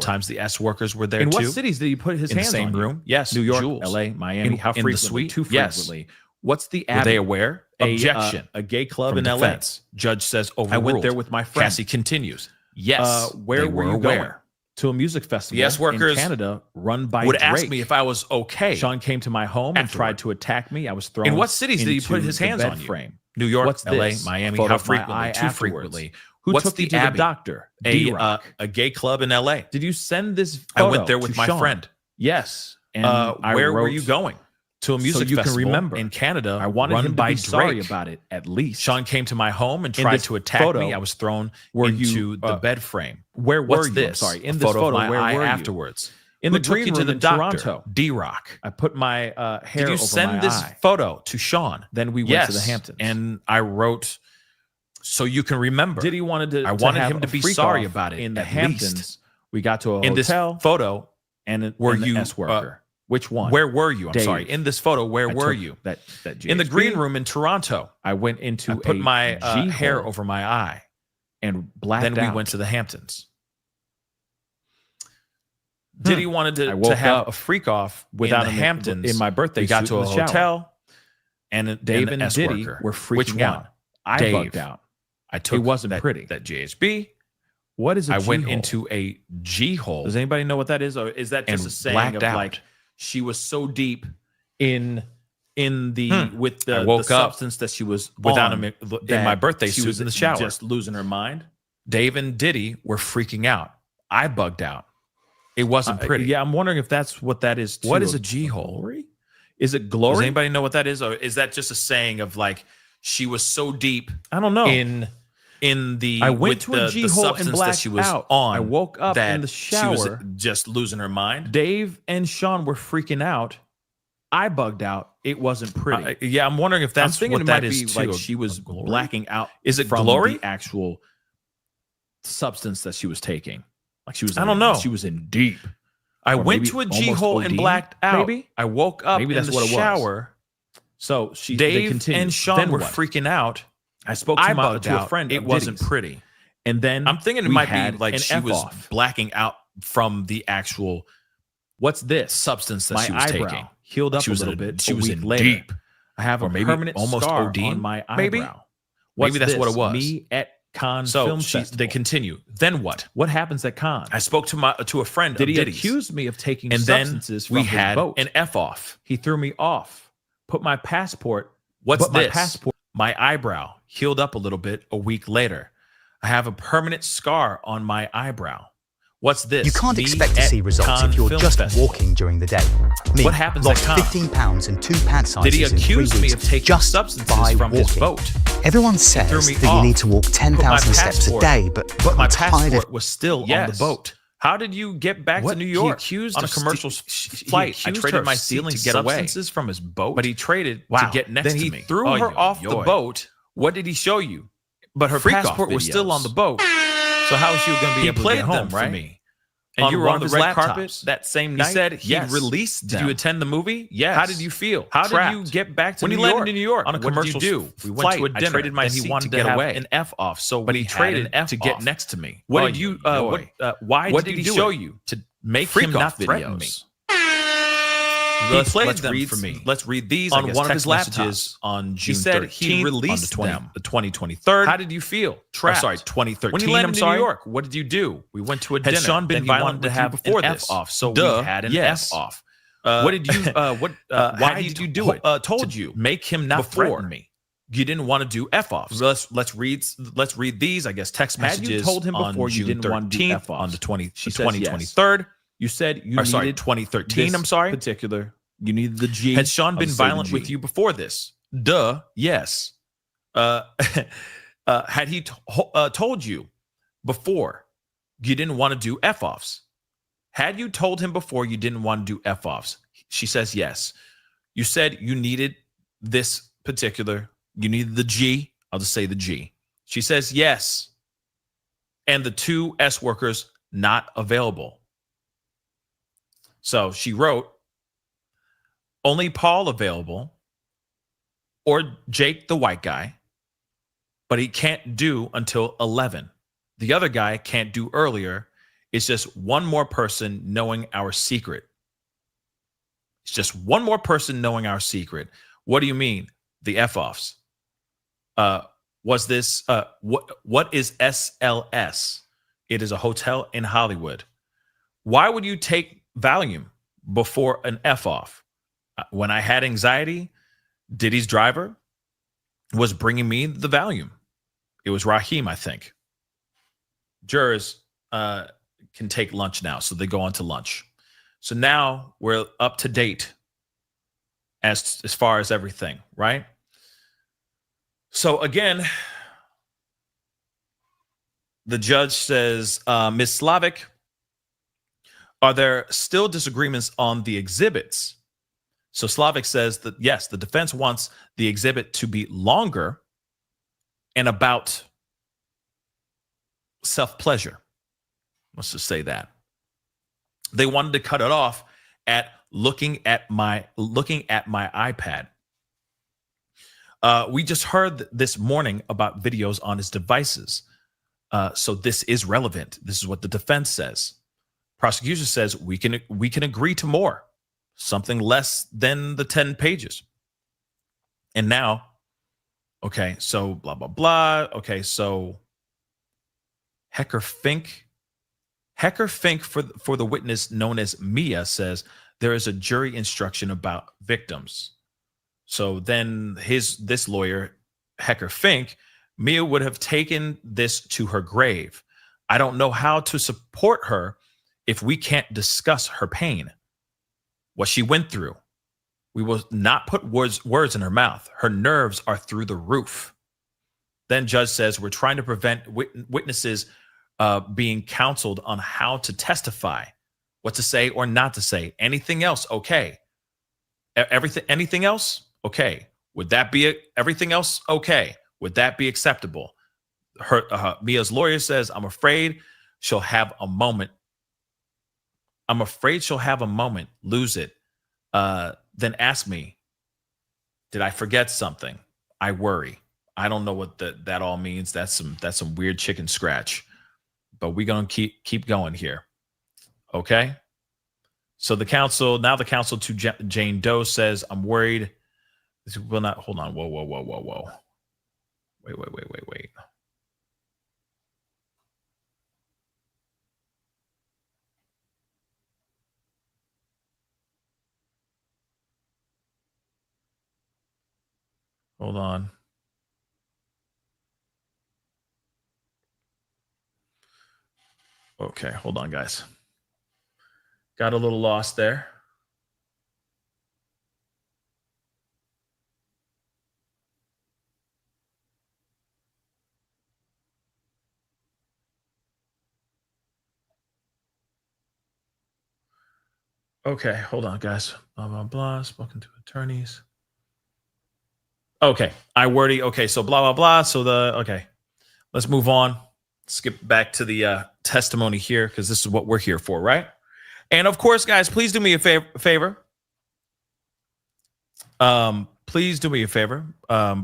Times the S workers were there In too. what cities did he put his In the hands same on you? room? Yes. New York, Jules. L.A., Miami. How in the frequently? suite? Too Yes. frequently. What's the Were Abbey? they aware? Objection. A gay club From in L.A. defense. Judge says overruled. I went there with my friend. Cassie continues. Yes. Where they were were you aware. going? To a music festival Yes, workers in Canada run by would Drake. ask me if I was okay. Sean came to my home and tried to attack me. I was thrown. In what cities did he into put his the hands bed on you? frame. New York, What's LA, this? Miami. Photo How of my frequently? eye Too afterwards. frequently. Who What's took the you to Abbey? the doctor? D-Rock. A gay club in LA. Did you send this I photo went there with to my Sean? friend. Yes. And Where were wrote, you going? To a music you can festival remember. in Canada. I wanted run him to by be sorry Drake. about it, at least. Sean came to my home and In tried this to attack photo, me. I was thrown were into you, the bed frame. Where were What's you? this? I'm sorry. In A this photo, of my where eye were you? afterwards. In Who the took green you to room the in doctor? Toronto. D-Rock. I put my hair Did you over send my this eye. photo to Sean? Then we went yes. to the Hamptons. And I wrote, so you can remember. Diddy wanted I wanted have him to a be freak sorry off about it. in the at Hamptons. least. We got to a In this hotel photo, and were and the you, S worker. Which one? where were you? I'm Dave. sorry. In this photo, where I were took you? That In the GHB. green room in Toronto. I went into I put my G hair hole over my eye. and blacked Then we out. went to the Hamptons. Diddy wanted I to woke have up a freak off without in the him Hamptons. in my birthday We got suit to in a the shower. hotel, and Dave and and the S Diddy worker. were freaking Which one? out. I Dave. bugged out. I took It wasn't that, pretty. that GHB. What is a I G went hole? into a G hole. Does anybody know what that is, or is that just And a saying blacked of out. like she was so deep in the with I the woke up substance that she was without on him in that my birthday she suit was in the shower. just losing her mind? Dave and Diddy were freaking out. I bugged out. It wasn't pretty. Yeah, I'm wondering if that's what that is. Too. What is a G hole? Glory? Is it Does glory? anybody know what that is, or is that just a saying of like she was so deep I don't know. in the I went with to a the, G the hole and substance that blacked she was out. on? I woke up that in the she was shower. just losing her mind. Dave and Sean were freaking out. I bugged out. It wasn't pretty. Yeah, I'm wondering if I'm that's thinking what it that might is be too. like she was glory? blacking out. Is it from glory? the actual substance that she was taking? Like she was. I don't know. She was in deep. I Or went maybe to a G almost hole and OD, blacked out. maybe? I woke up Maybe in that's the what it was. shower. So they Dave continued. and Sean Then were what? freaking out. I spoke I to, bugged to a out. friend. It of wasn't Diddy's. pretty. And then I'm thinking it we might be had like an she F was off. blacking out from the actual What's this? substance that My she was eyebrow taking. healed up She was a little in- bit. she a was week in later. deep. I have Or a maybe permanent almost scar ODing, on my maybe? eyebrow. Maybe that's this? what it was. Me at Cannes So Film they Festival. continue. Then what? What happens at Cannes? I spoke to a friend Did of he Diddy's, accuse me of taking and then substances from we his had boat? an F off. He threw me off. Put my passport. What's put my this? passport. My eyebrow healed up a little bit a week later. I have a permanent scar on my eyebrow. What's this? You can't Me expect to at see results Cannes if you're Film just Festival. walking during the day. Me, What happens at lost Cannes? 15 pounds and 2 pad sizes Did he in 3 accuse me weeks of taking just substances by from his walking. boat? Everyone says threw me that you off. need to walk But 10,000 my steps a passport- day, but But my I'm tired of passport was still on the Yes. boat. How did you get back What? to New He York accused on a of commercial he flight? I accused her traded of my seat stealing to get away. substances from his boat. But he traded Wow. to get next Then to he me. threw Oh, her yo, off the yo. boat. What did he show you? But her Freak-off passport was still on the videos. boat. So how was she going to be He able to played get home, them for right? me. And On you were one on the of his red laptops. carpet that same He night. said he Yes. released Did them. you attend the movie? Yes. How did you feel? How Trapped. did you get back to when New you York? landed in New York on a what did commercial you do? We Flight. went to a I dinner. traded my then he seat wanted to to get have away. an F off. So But we he had traded an F to get off. next to me. What Oh, did you? yo, Why what did did he he do show it? you to make Freak him not off threaten videos. me? Let's played them read for me. Let's read these On I guess, one of text his messages laptops on June He said 13th, he released on them. the 2023rd. How did you feel? I'm Trapped. sorry, 2013. When you landed I'm in sorry. New York, what did you do? We went to a Had dinner. Sean been Then he violent wanted to with you have before an this? F off. So Duh, we had an yes. F off. What did you? What? Why Why did did you do it? Told To you. Make him not before. threaten me. You didn't want to do F offs. Let's read these. I guess text Had you messages. told him on before you June didn't want to do 13th, F-offs? on the 20 She the says yes. 2023rd. You said you Or sorry, needed 2013. this I'm sorry. particular. You needed the G. Had Sean I'll been just say the violent G. with you before this? Duh. Yes. Had he told you before you didn't want to do F offs? Had you told him before you didn't want to do F offs? She says yes. You said you needed this particular, you needed the G. I'll just say the G. She says yes. And the 2 S workers not available. So she wrote, only Paul available or Jake, the white guy, but he can't do until 11. The other guy can't do earlier. It's just one more person knowing our secret. It's just one more person knowing our secret. What do you mean? The F-offs. Was this what is SLS? It is a hotel in Hollywood. Why would you take Valium before an F-off? When I had anxiety, Diddy's driver was bringing me the Valium. It was Raheem, I think. Jurors can take lunch now, so they go on to lunch. So now we're up to date as far as everything, right? So again, the judge says, Ms. Slavic, are there still disagreements on the exhibits? So Slavic says that, yes, the defense wants the exhibit to be longer and about self-pleasure. Let's just say that. They wanted to cut it off at looking at my iPad. We just heard this morning about videos on his devices. So this is relevant. This is what the defense says. Prosecution says we can agree to more, something less than the 10 pages. And now, okay, so blah, blah, blah. Okay, so Hecker Fink for the witness known as Mia says there is a jury instruction about victims. So then this lawyer, Hecker Fink, Mia would have taken this to her grave. I don't know how to support her if we can't discuss her pain, what she went through. We will not put words in her mouth. Her nerves are through the roof. Then judge says we're trying to prevent witnesses being counseled on how to testify, what to say or not to say. Anything else, okay. Anything else, okay. Would that be everything else, okay? Would that be acceptable? Mia's lawyer says, I'm afraid she'll have a moment. I'm afraid she'll have a moment, lose it. Then ask me, did I forget something? I worry. I don't know what that all means. That's some weird chicken scratch. But we're gonna keep going here. Okay. So the counsel to Jane Doe says, I'm worried. This will not hold on. Whoa. Wait. Hold on. Okay, hold on, guys. Got a little lost there. Okay, hold on, guys. Blah, blah, blah. Spoken to attorneys. Okay, I wordy. Okay, so blah, blah, blah. So okay, let's move on. Skip back to the testimony here because this is what we're here for, right? And of course, guys, please do me a favor. Please do me a favor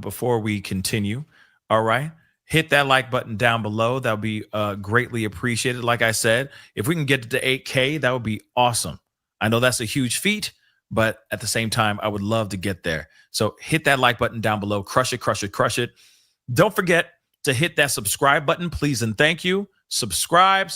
before we continue. All right. Hit that like button down below. That would be greatly appreciated. Like I said, if we can get to 8K, that would be awesome. I know that's a huge feat, but at the same time, I would love to get there. So hit that like button down below. Crush it. Don't forget to hit that subscribe button, please and thank you. Subscribe.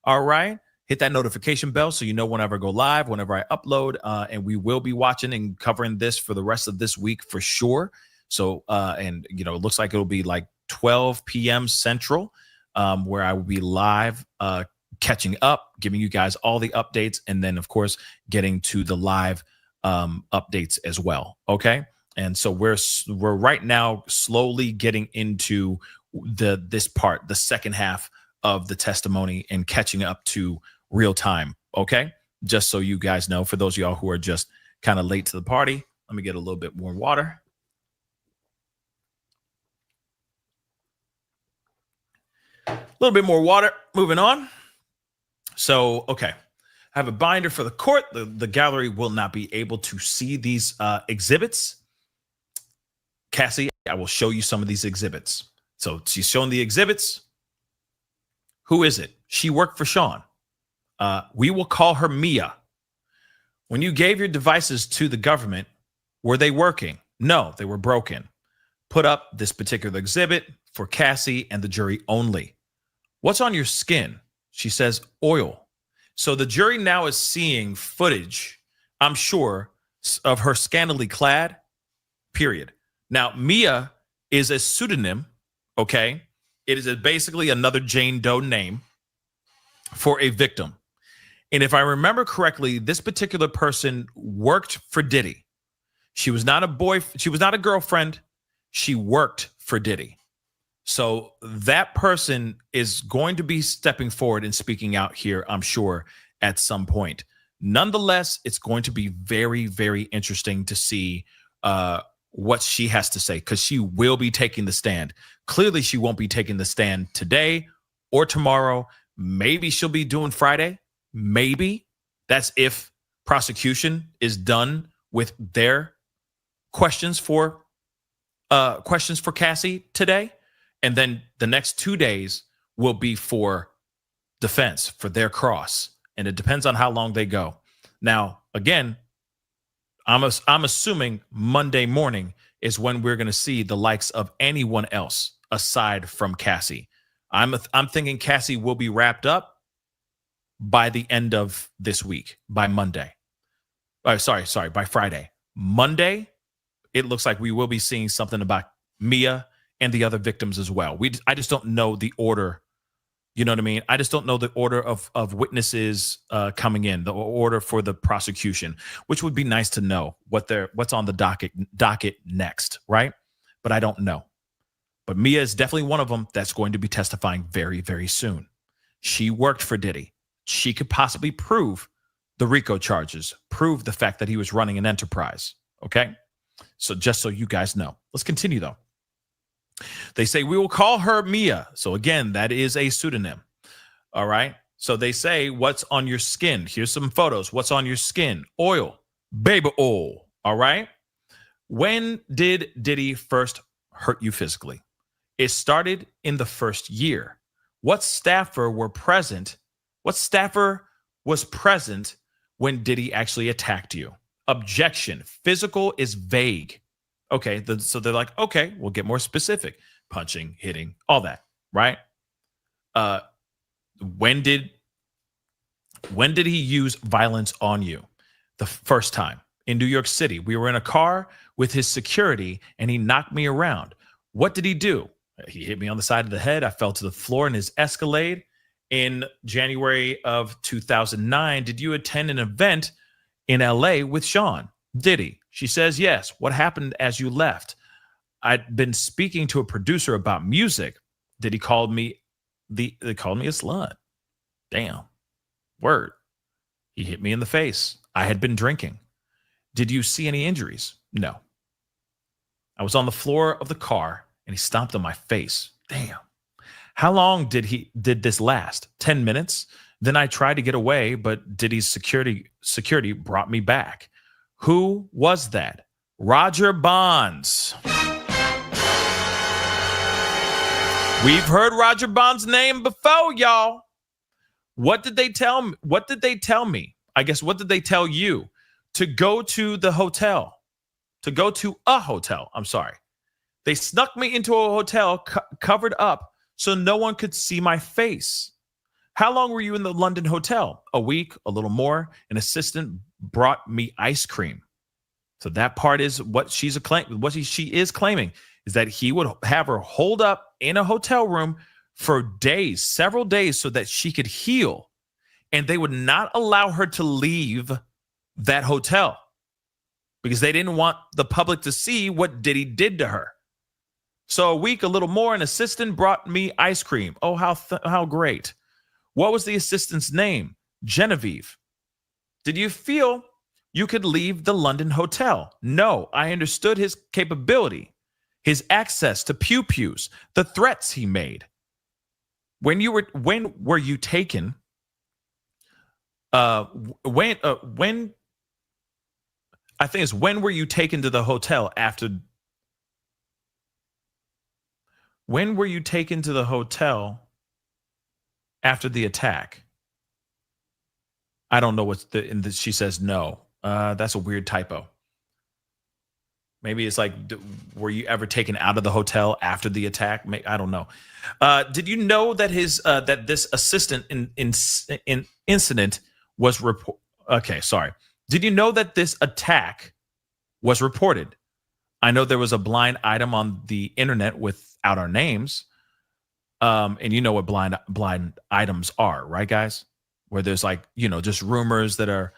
All right. Hit that notification bell so you know whenever I go live, whenever I upload, and we will be watching and covering this for the rest of this week for sure. So, and it looks like it'll be like 12 p.m. Central, where I will be live, catching up, giving you guys all the updates, and then of course getting to the live updates as well. Okay, and so we're right now slowly getting into this part, the second half of the testimony, and catching up to real time. Okay, just so you guys know, for those of y'all who are just kind of late to the party, let me get a little bit more water. A little bit more water. Moving on. So, okay, I have a binder for the court. The gallery will not be able to see these exhibits. Cassie, I will show you some of these exhibits. So she's showing the exhibits. Who is it? She worked for Sean. We will call her Mia. When you gave your devices to the government, were they working? No, they were broken. Put up this particular exhibit for Cassie and the jury only. What's on your skin? She says oil. So the jury now is seeing footage, I'm sure, of her scantily clad, period. Now, Mia is a pseudonym, okay? It is basically another Jane Doe name for a victim. And if I remember correctly, this particular person worked for Diddy. She was not a girlfriend. She worked for Diddy. So that person is going to be stepping forward and speaking out here, I'm sure, at some point. Nonetheless, it's going to be very, very interesting to see what she has to say, because she will be taking the stand. Clearly, she won't be taking the stand today or tomorrow. Maybe she'll be doing Friday. Maybe. That's if prosecution is done with their questions for Cassie today. And then the next 2 days will be for defense, for their cross. And it depends on how long they go. Now, again, I'm assuming Monday morning is when we're going to see the likes of anyone else aside from Cassie. I'm thinking Cassie will be wrapped up by the end of this week, by Monday. By Friday. Monday, it looks like we will be seeing something about Mia and the other victims as well. I just don't know the order. You know what I mean? I just don't know the order of witnesses coming in, the order for the prosecution, which would be nice to know what's on the docket next, right? But I don't know. But Mia is definitely one of them that's going to be testifying very, very soon. She worked for Diddy. She could possibly prove the RICO charges, prove the fact that he was running an enterprise. Okay? So just so you guys know. Let's continue, though. They say, we will call her Mia. So again, that is a pseudonym. All right. So they say, what's on your skin? Here's some photos. What's on your skin? Oil, baby oil. All right. When did Diddy first hurt you physically? It started in the first year. What staffer were present? What staffer was present when Diddy actually attacked you? Objection. Physical is vague. Okay, so they're like, okay, we'll get more specific. Punching, hitting, all that, right? When did he use violence on you? The first time in New York City. We were in a car with his security and he knocked me around. What did he do? He hit me on the side of the head. I fell to the floor in his Escalade. In January of 2009, did you attend an event in LA with Sean? Diddy? She says, yes. What happened as you left? I'd been speaking to a producer about music. Diddy called me they called me a slut. Damn. Word. He hit me in the face. I had been drinking. Did you see any injuries? No. I was on the floor of the car and he stomped on my face. Damn. How long did this last? 10 minutes? Then I tried to get away, but Diddy's security brought me back. Who was that? Roger Bonds. We've heard Roger Bonds' name before, y'all. What did they tell me? What did they tell me? I guess, what did they tell you? To go to the hotel. To go to a hotel. I'm sorry. They snuck me into a hotel covered up so no one could see my face. How long were you in the London hotel? A week, a little more. An assistant brought me ice cream. So that part is what she is claiming is that he would have her hold up in a hotel room for days, several days, so that she could heal. And they would not allow her to leave that hotel because they didn't want the public to see what Diddy did to her. So a week, a little more, an assistant brought me ice cream. Oh, how great. What was the assistant's name? Genevieve. Did you feel you could leave the London hotel? No, I understood his capability, his access to pew-pews, the threats he made. When were you taken? When were you taken to the hotel after? When were you taken to the hotel after the attack. I don't know what's she says no. That's a weird typo. Maybe it's like, were you ever taken out of the hotel after the attack? I don't know. Did you know that that this assistant in incident was Okay, sorry. Did you know that this attack was reported? I know there was a blind item on the internet without our names. And you know what blind items are, right, guys? Where there's like, just rumors that are,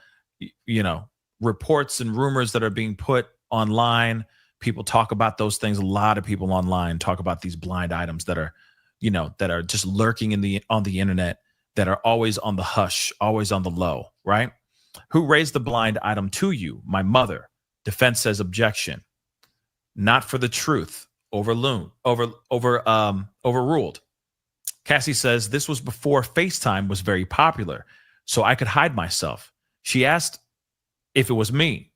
reports and rumors that are being put online. People talk about those things. A lot of people online talk about these blind items that are, that are just lurking on the internet, that are always on the hush, always on the low, right? Who raised the blind item to you? My mother. Defense says objection. Not for the truth. Overruled. Cassie says this was before FaceTime was very popular, so I could hide myself. She asked if it was me.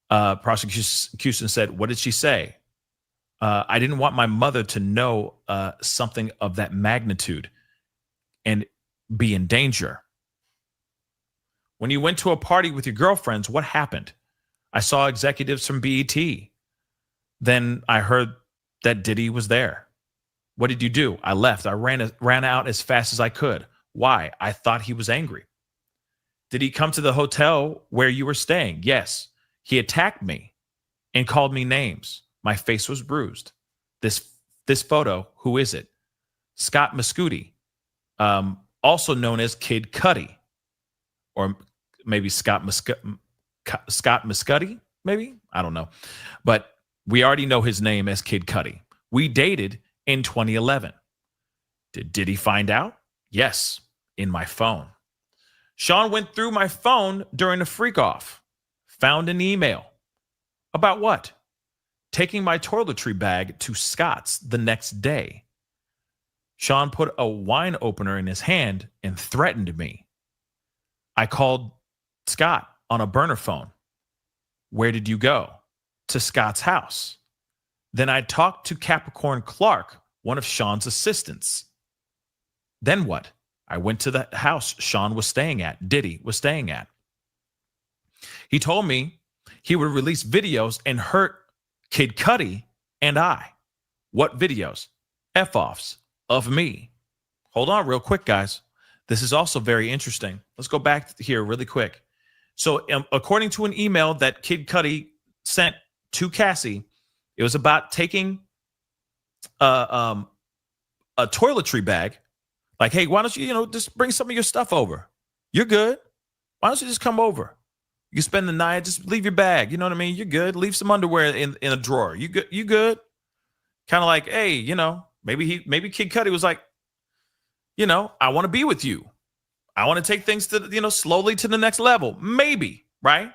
Prosecution said, what did she say? I didn't want my mother to know something of that magnitude and be in danger. When you went to a party with your girlfriends, what happened? I saw executives from BET. Then I heard that Diddy was there. What did you do? I left. I ran out as fast as I could. Why? I thought he was angry. Did he come to the hotel where you were staying? Yes. He attacked me and called me names. My face was bruised. This photo, who is it? Scott Muscudi, also known as Kid Cudi, or maybe Scott Muscudi, maybe? I don't know. But we already know his name as Kid Cudi. We dated in 2011. Did Diddy find out? Yes, in my phone. Sean went through my phone during a freak off, found an email. About what? Taking my toiletry bag to Scott's the next day. Sean put a wine opener in his hand and threatened me. I called Scott on a burner phone. Where did you go? To Scott's house. Then I talked to Capricorn Clark, one of Sean's assistants. Then what? I went to the house Sean was staying at, Diddy was staying at. He told me he would release videos and hurt Kid Cudi and I. What videos? F-offs of me. Hold on real quick, guys. This is also very interesting. Let's go back here really quick. So according to an email that Kid Cudi sent to Cassie, it was about taking a toiletry bag. Like, hey, why don't you, just bring some of your stuff over? You're good. Why don't you just come over? You can spend the night, just leave your bag. You know what I mean? You're good. Leave some underwear in a drawer. You good? You good? Kind of like, hey, maybe Kid Cudi was like, I want to be with you. I want to take things to, slowly to the next level. Maybe, right?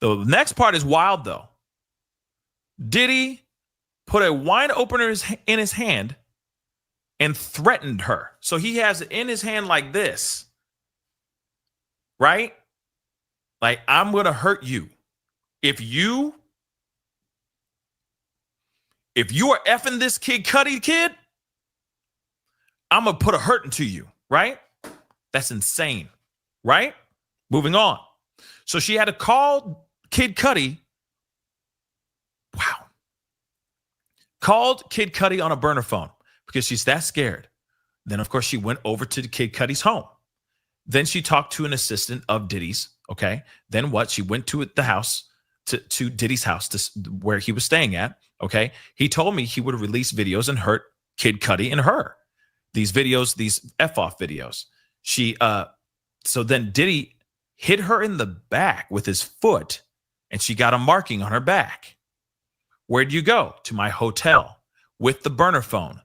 The next part is wild, though. Diddy put a wine opener in his hand and threatened her. So he has it in his hand like this, right? Like, I'm going to hurt you. If you are effing this Kid Cudi kid, I'm going to put a hurt into you, right? That's insane, right? Moving on. So she had to call Kid Cudi. Wow. Called Kid Cudi on a burner phone because she's that scared. Then, of course, she went over to the Kid Cudi's home. Then she talked to an assistant of Diddy's, okay? Then what? She went to the house, to Diddy's house, where he was staying at, okay? He told me he would release videos and hurt Kid Cudi and her. These videos, these F-off videos. So then Diddy hit her in the back with his foot, and she got a marking on her back. Where'd you go? To my hotel with the burner phone.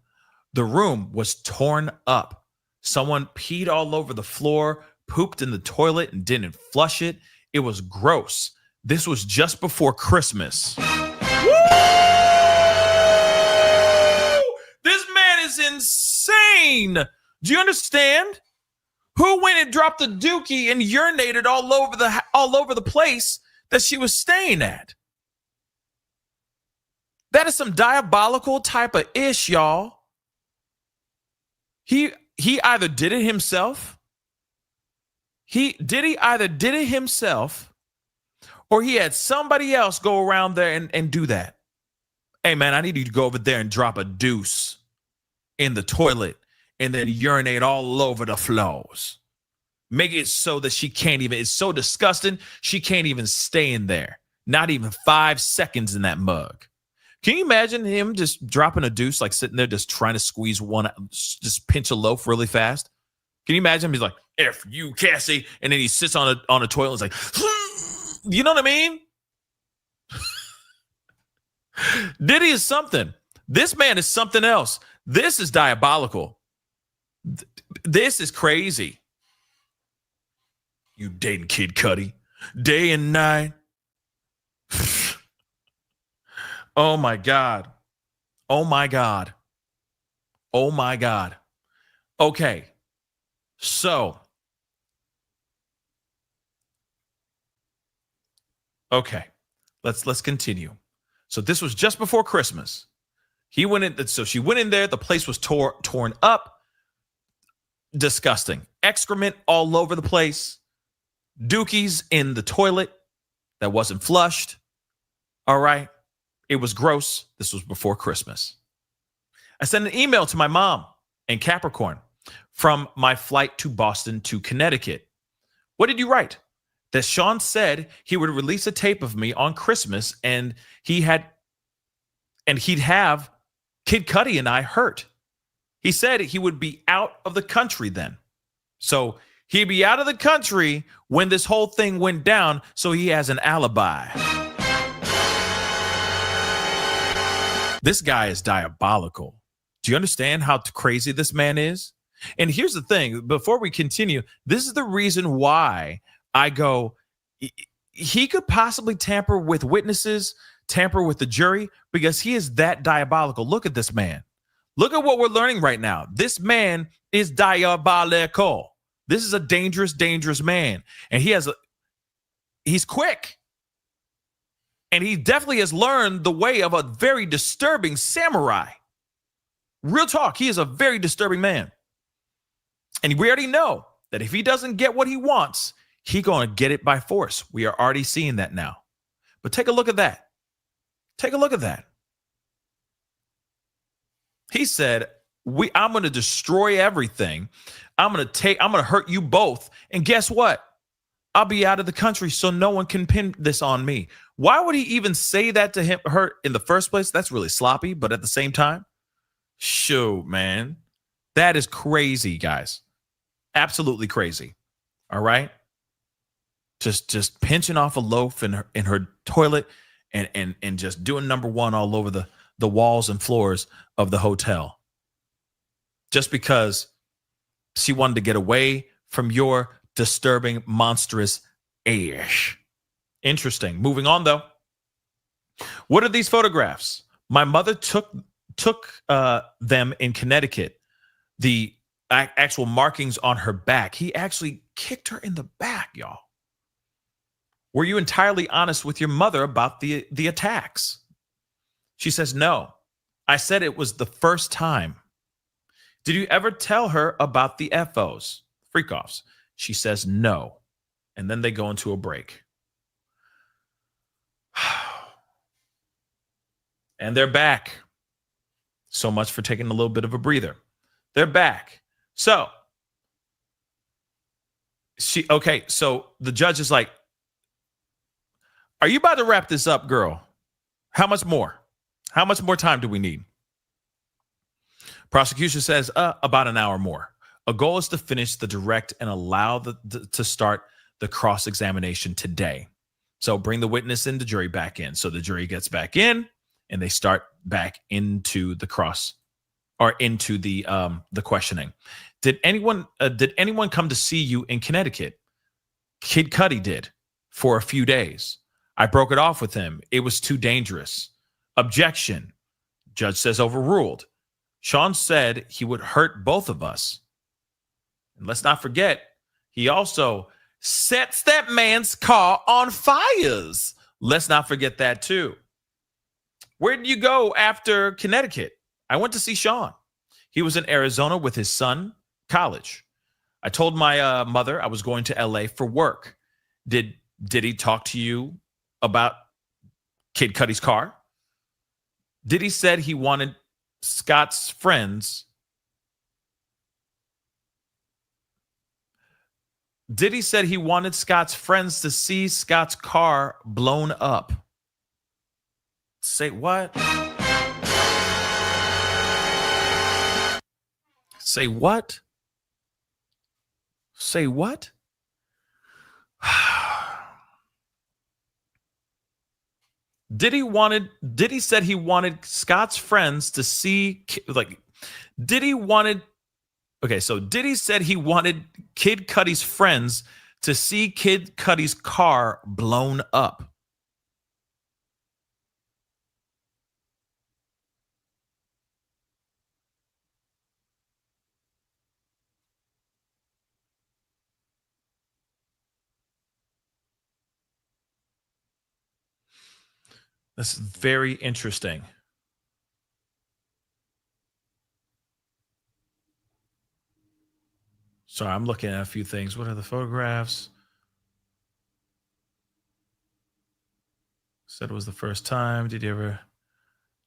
The room was torn up. Someone peed all over the floor, pooped in the toilet, and didn't flush it. It was gross. This was just before Christmas. Woo! This man is insane. Do you understand? Who went and dropped the dookie and urinated all over the place that she was staying at? That is some diabolical type of ish, y'all. He either did it himself. Diddy either did it himself, or he had somebody else go around there and do that. Hey man, I need you to go over there and drop a deuce in the toilet and then urinate all over the floors. Make it so that she can't even, it's so disgusting, she can't even stay in there. Not even 5 seconds in that mug. Can you imagine him just dropping a deuce, like sitting there just trying to squeeze one, just pinch a loaf really fast? Can you imagine him? He's like, F you, Cassie. And then he sits on a toilet and is like, you know what I mean? Diddy is something. This man is something else. This is diabolical. This is crazy. You dating Kid Cudi day and night. Oh my God. Oh my God. Oh my God. Okay. So. Okay. Let's continue. So this was just before Christmas. He went in, so she went in there. The place was torn up. Disgusting. Excrement all over the place. Dookies in the toilet that wasn't flushed. All right. It was gross. This was before Christmas. I sent an email to my mom in Capricorn from my flight to Boston to Connecticut. What did you write? That Sean said he would release a tape of me on Christmas and he'd have Kid Cudi and I hurt. He said he would be out of the country then. So he'd be out of the country when this whole thing went down, so he has an alibi. This guy is diabolical. Do you understand how crazy this man is? And here's the thing, before we continue, this is the reason why I go, he could possibly tamper with witnesses, tamper with the jury, because he is that diabolical. Look at this man. Look at what we're learning right now. This man is diabolical. This is a dangerous, dangerous man. And he's quick. And he definitely has learned the way of a very disturbing samurai. Real talk, he is a very disturbing man. And we already know that if he doesn't get what he wants, he's going to get it by force. We are already seeing that now. But take a look at that. Take a look at that. He said, I'm going to destroy everything. I'm going to hurt you both. And guess what? I'll be out of the country so no one can pin this on me. Why would he even say that to her in the first place? That's really sloppy, but at the same time, shoot, man. That is crazy, guys. Absolutely crazy. All right? Just pinching off a loaf in her toilet and just doing number one all over the walls and floors of the hotel. Just because she wanted to get away from your disturbing, monstrous ash. Interesting. Moving on, though. What are these photographs? My mother took them in Connecticut. The actual markings on her back. He actually kicked her in the back, y'all. Were you entirely honest with your mother about the attacks? She says, no. I said it was the first time. Did you ever tell her about the FOs, freak-offs? She says no. And then they go into a break. And they're back. So much for taking a little bit of a breather. They're back. So so the judge is like, are you about to wrap this up, girl? How much more? How much more time do we need? Prosecution says about an hour more. A goal is to finish the direct and allow to start the cross-examination today. So bring the witness and the jury back in. So the jury gets back in and they start back into the questioning. Did anyone come to see you in Connecticut? Kid Cudi did for a few days. I broke it off with him. It was too dangerous. Objection. Judge says overruled. Sean said he would hurt both of us. And let's not forget, he also sets that man's car on fires. Let's not forget that too. Where did you go after Connecticut? I went to see Sean. He was in Arizona with his son, college. I told my mother I was going to LA for work. Did he talk to you about Kid Cudi's car? Diddy said he wanted Scott's friends. Diddy said he wanted Scott's friends to see Scott's car blown up. Say what? Say what? Say what? Diddy said he wanted Scott's friends to see, like, Diddy said he wanted Kid Cudi's friends to see Kid Cudi's car blown up. This is very interesting. Sorry, I'm looking at a few things. What are the photographs? Said it was the first time. Did you ever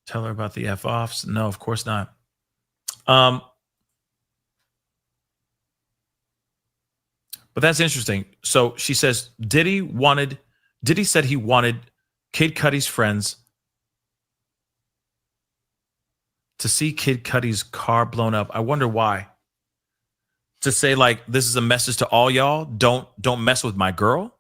tell her about the F-offs? No, of course not. But that's interesting. So she says Diddy said he wanted Kid Cudi's friends to see Kid Cudi's car blown up. I wonder why. To say, like, this is a message to all y'all. Don't mess with my girl.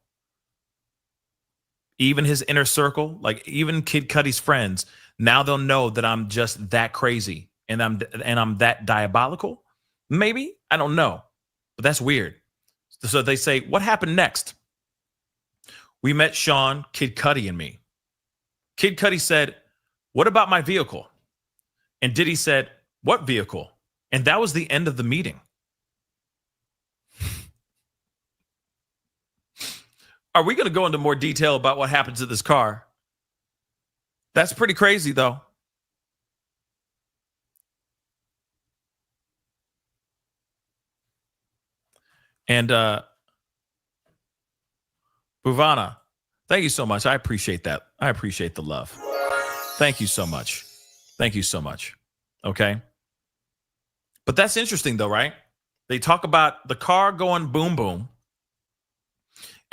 Even his inner circle, like even Kid Cudi's friends, now they'll know that I'm just that crazy and I'm that diabolical. Maybe, I don't know, but that's weird. So they say, what happened next? We met Sean, Kid Cudi, and me. Kid Cudi said, what about my vehicle? And Diddy said, what vehicle? And that was the end of the meeting. Are we going to go into more detail about what happened to this car? That's pretty crazy, though. And Buvana, thank you so much. I appreciate that. I appreciate the love. Thank you so much. Thank you so much. Okay. But that's interesting, though, right? They talk about the car going boom, boom.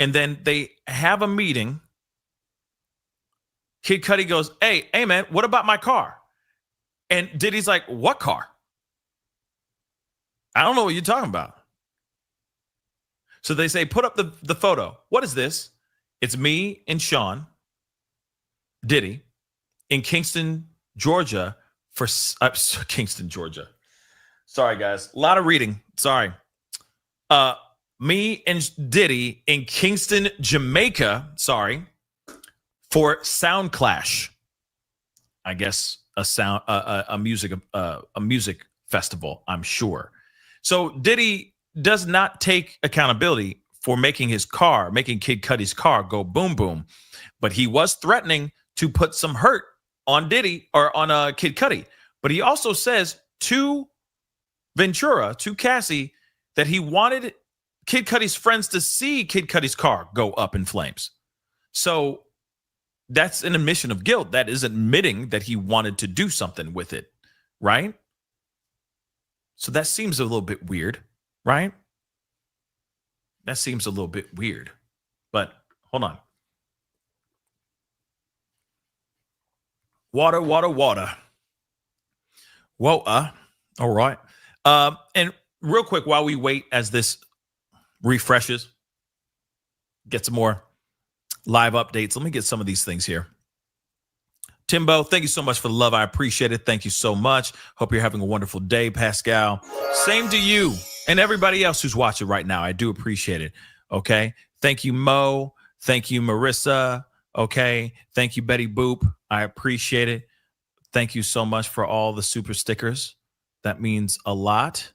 And then they have a meeting. Kid Cudi goes, hey, man, what about my car? And Diddy's like, what car? I don't know what you're talking about. So they say, put up the photo. What is this? It's me and Sean, Diddy, in Kingston, Georgia for Kingston, Georgia. Sorry, guys. A lot of reading. Sorry. Me and Diddy in Kingston, Jamaica, for Sound Clash. I guess a music festival, I'm sure. So Diddy does not take accountability for making Kid Cudi's car go boom boom, but he was threatening to put some hurt on Diddy or on Kid Cudi. But he also says to Ventura, to Cassie, that he wanted Kid Cudi's friends to see Kid Cudi's car go up in flames. So that's an admission of guilt. That is admitting that he wanted to do something with it, right? So that seems a little bit weird, right? That seems a little bit weird. But hold on. Water. Whoa, all right. And real quick, while we wait as this refreshes, get some more live updates. Let me get some of these things here. Timbo, thank you so much for the love. I appreciate it. Thank you so much. Hope you're having a wonderful day, Pascal. Same to you and everybody else who's watching right now. I do appreciate it. Okay. Thank you, Mo. Thank you, Marissa. Okay. Thank you, Betty Boop. I appreciate it. Thank you so much for all the super stickers. That means a lot.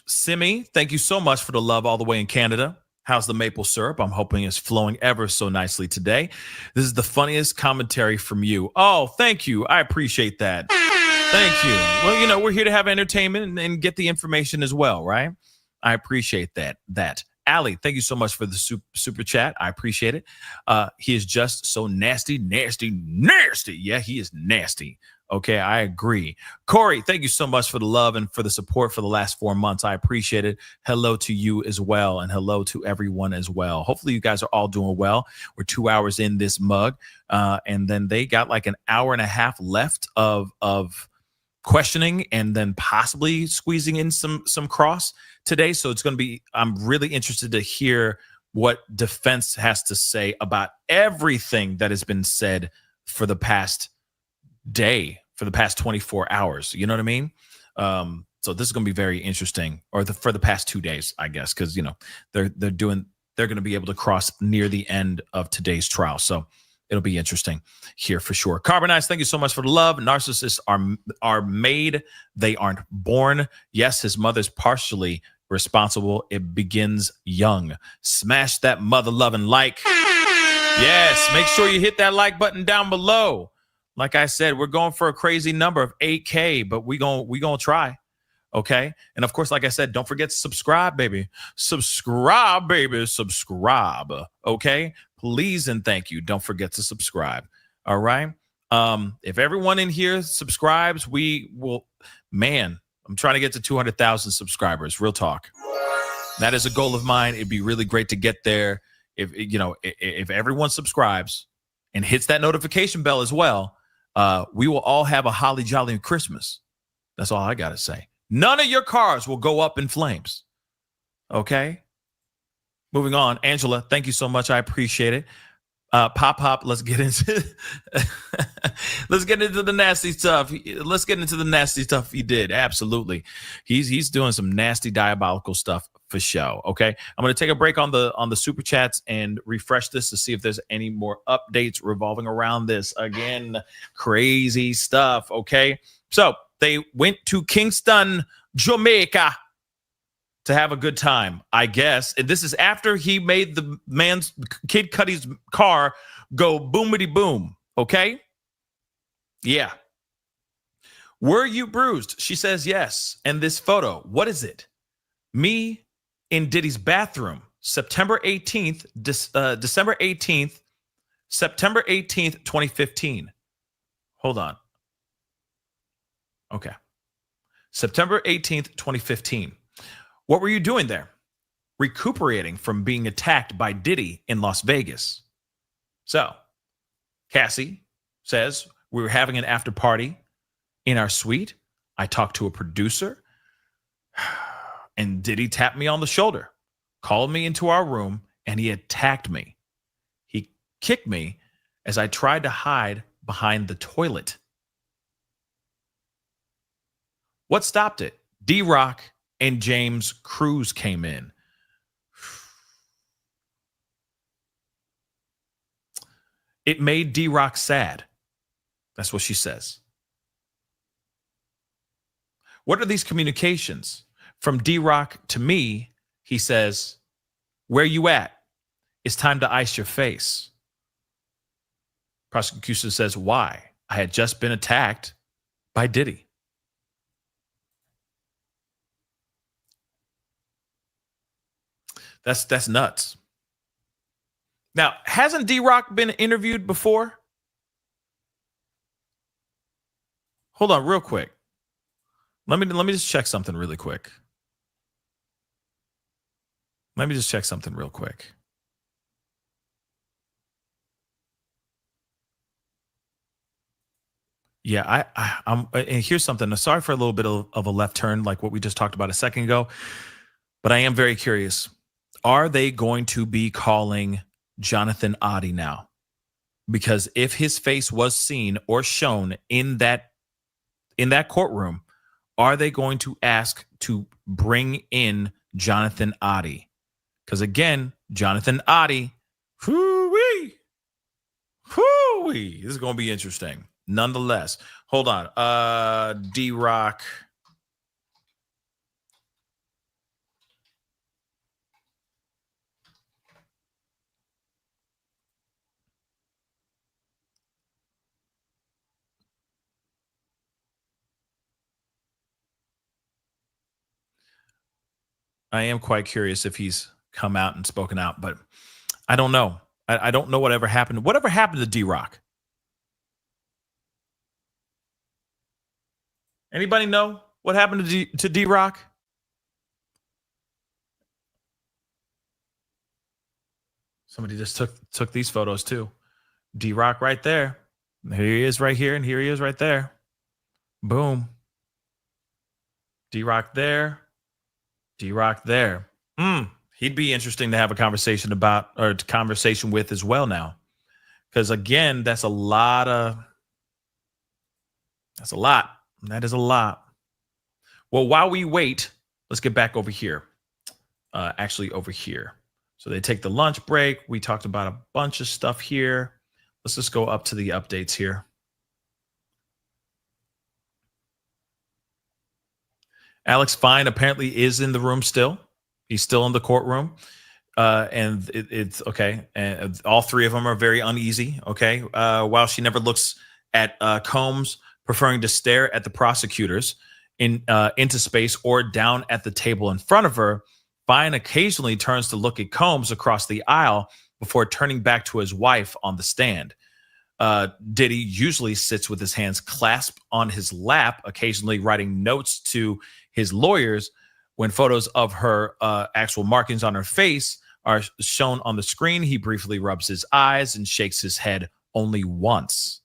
Simi, thank you so much for the love all the way in Canada. How's the maple syrup? I'm hoping it's flowing ever so nicely today. This is the funniest commentary from you. Oh, thank you. I appreciate that. Thank you. Well, we're here to have entertainment and get the information as well, right? I appreciate that. Ali, thank you so much for the super chat. I appreciate it. He is just so nasty, nasty, nasty. Yeah, he is nasty. Okay, I agree. Corey, thank you so much for the love and for the support for the last 4 months. I appreciate it. Hello to you as well, and hello to everyone as well. Hopefully, you guys are all doing well. We're 2 hours in this mug, and then they got like an hour and a half left of questioning, and then possibly squeezing in some cross today. So it's going to be, I'm really interested to hear what defense has to say about everything that has been said for the past day, for the past 24 hours. You know what I mean? So this is going to be very interesting, or for the past 2 days, I guess, because they're going to be able to cross near the end of today's trial. So it'll be interesting here for sure. Carbonize, thank you so much for the love. Narcissists are made, they aren't born. Yes, his mother's partially responsible. It begins young. Smash that mother loving like. Yes, make sure you hit that like button down below. Like I said, we're going for a crazy number of 8K, but we gonna try. Okay. And of course, like I said, don't forget to subscribe, baby. Subscribe, baby. Subscribe. Okay. Please and thank you. Don't forget to subscribe. All right. If everyone in here subscribes, we will, man, I'm trying to get to 200,000 subscribers. Real talk. That is a goal of mine. It'd be really great to get there. If everyone subscribes and hits that notification bell as well, we will all have a holly jolly Christmas. That's all I got to say. None of your cars will go up in flames. Okay. Moving on. Angela, thank you so much. I appreciate it. Pop, let's get into the nasty stuff. Let's get into the nasty stuff he did. Absolutely. He's doing some nasty diabolical stuff for show. Okay. I'm going to take a break on the super chats and refresh this to see if there's any more updates revolving around this. Again, crazy stuff. Okay. So they went to Kingston, Jamaica to have a good time, I guess. And this is after he made the Kid Cudi's car go boomity boom. Okay. Yeah. Were you bruised? She says yes. And this photo, what is it? Me in Diddy's bathroom, September 18th, December 18th, September 18th, 2015. Hold on. Okay. September 18th, 2015. What were you doing there? Recuperating from being attacked by Diddy in Las Vegas. So, Cassie says, we were having an after party in our suite. I talked to a producer, and Diddy tapped me on the shoulder, called me into our room, and he attacked me. He kicked me as I tried to hide behind the toilet. What stopped it? D-Rock and James Cruz came in. It made D-Rock sad. That's what she says. What are these communications? From D-Rock to me, he says, where you at? It's time to ice your face. Prosecution says, why? I had just been attacked by Diddy. That's nuts. Now, hasn't D-Rock been interviewed before? Hold on real quick. Let me just check something really quick. Yeah, I'm and here's something. Sorry for a little bit of a left turn, like what we just talked about a second ago, but I am very curious. Are they going to be calling Jonathan Oddie now? Because if his face was seen or shown in that courtroom, are they going to ask to bring in Jonathan Oddie? Because again, Jonathan Oddie, hoo-wee, this is going to be interesting. Nonetheless, hold on. D-Rock. I am quite curious if he's come out and spoken out, but I don't know. I don't know whatever happened. Whatever happened to D-Rock? Anybody know what happened to D-Rock? Somebody just took these photos too. D-Rock right there. Here he is right here, and here he is right there. Boom. D-Rock there. D-Rock there. He'd be interesting to have a conversation about, or a conversation with as well now. Because again, that's a lot. That is a lot. Well, while we wait, let's get back over here. Actually over here. So they take the lunch break. We talked about a bunch of stuff here. Let's just go up to the updates here. Alex Fine apparently is in the room still. He's still in the courtroom. And it's okay. And all three of them are very uneasy. Okay. While she never looks at Combs, preferring to stare at the prosecutors into space or down at the table in front of her, Fine occasionally turns to look at Combs across the aisle before turning back to his wife on the stand. Diddy usually sits with his hands clasped on his lap, occasionally writing notes to his lawyers. When photos of her actual markings on her face are shown on the screen, he briefly rubs his eyes and shakes his head only once.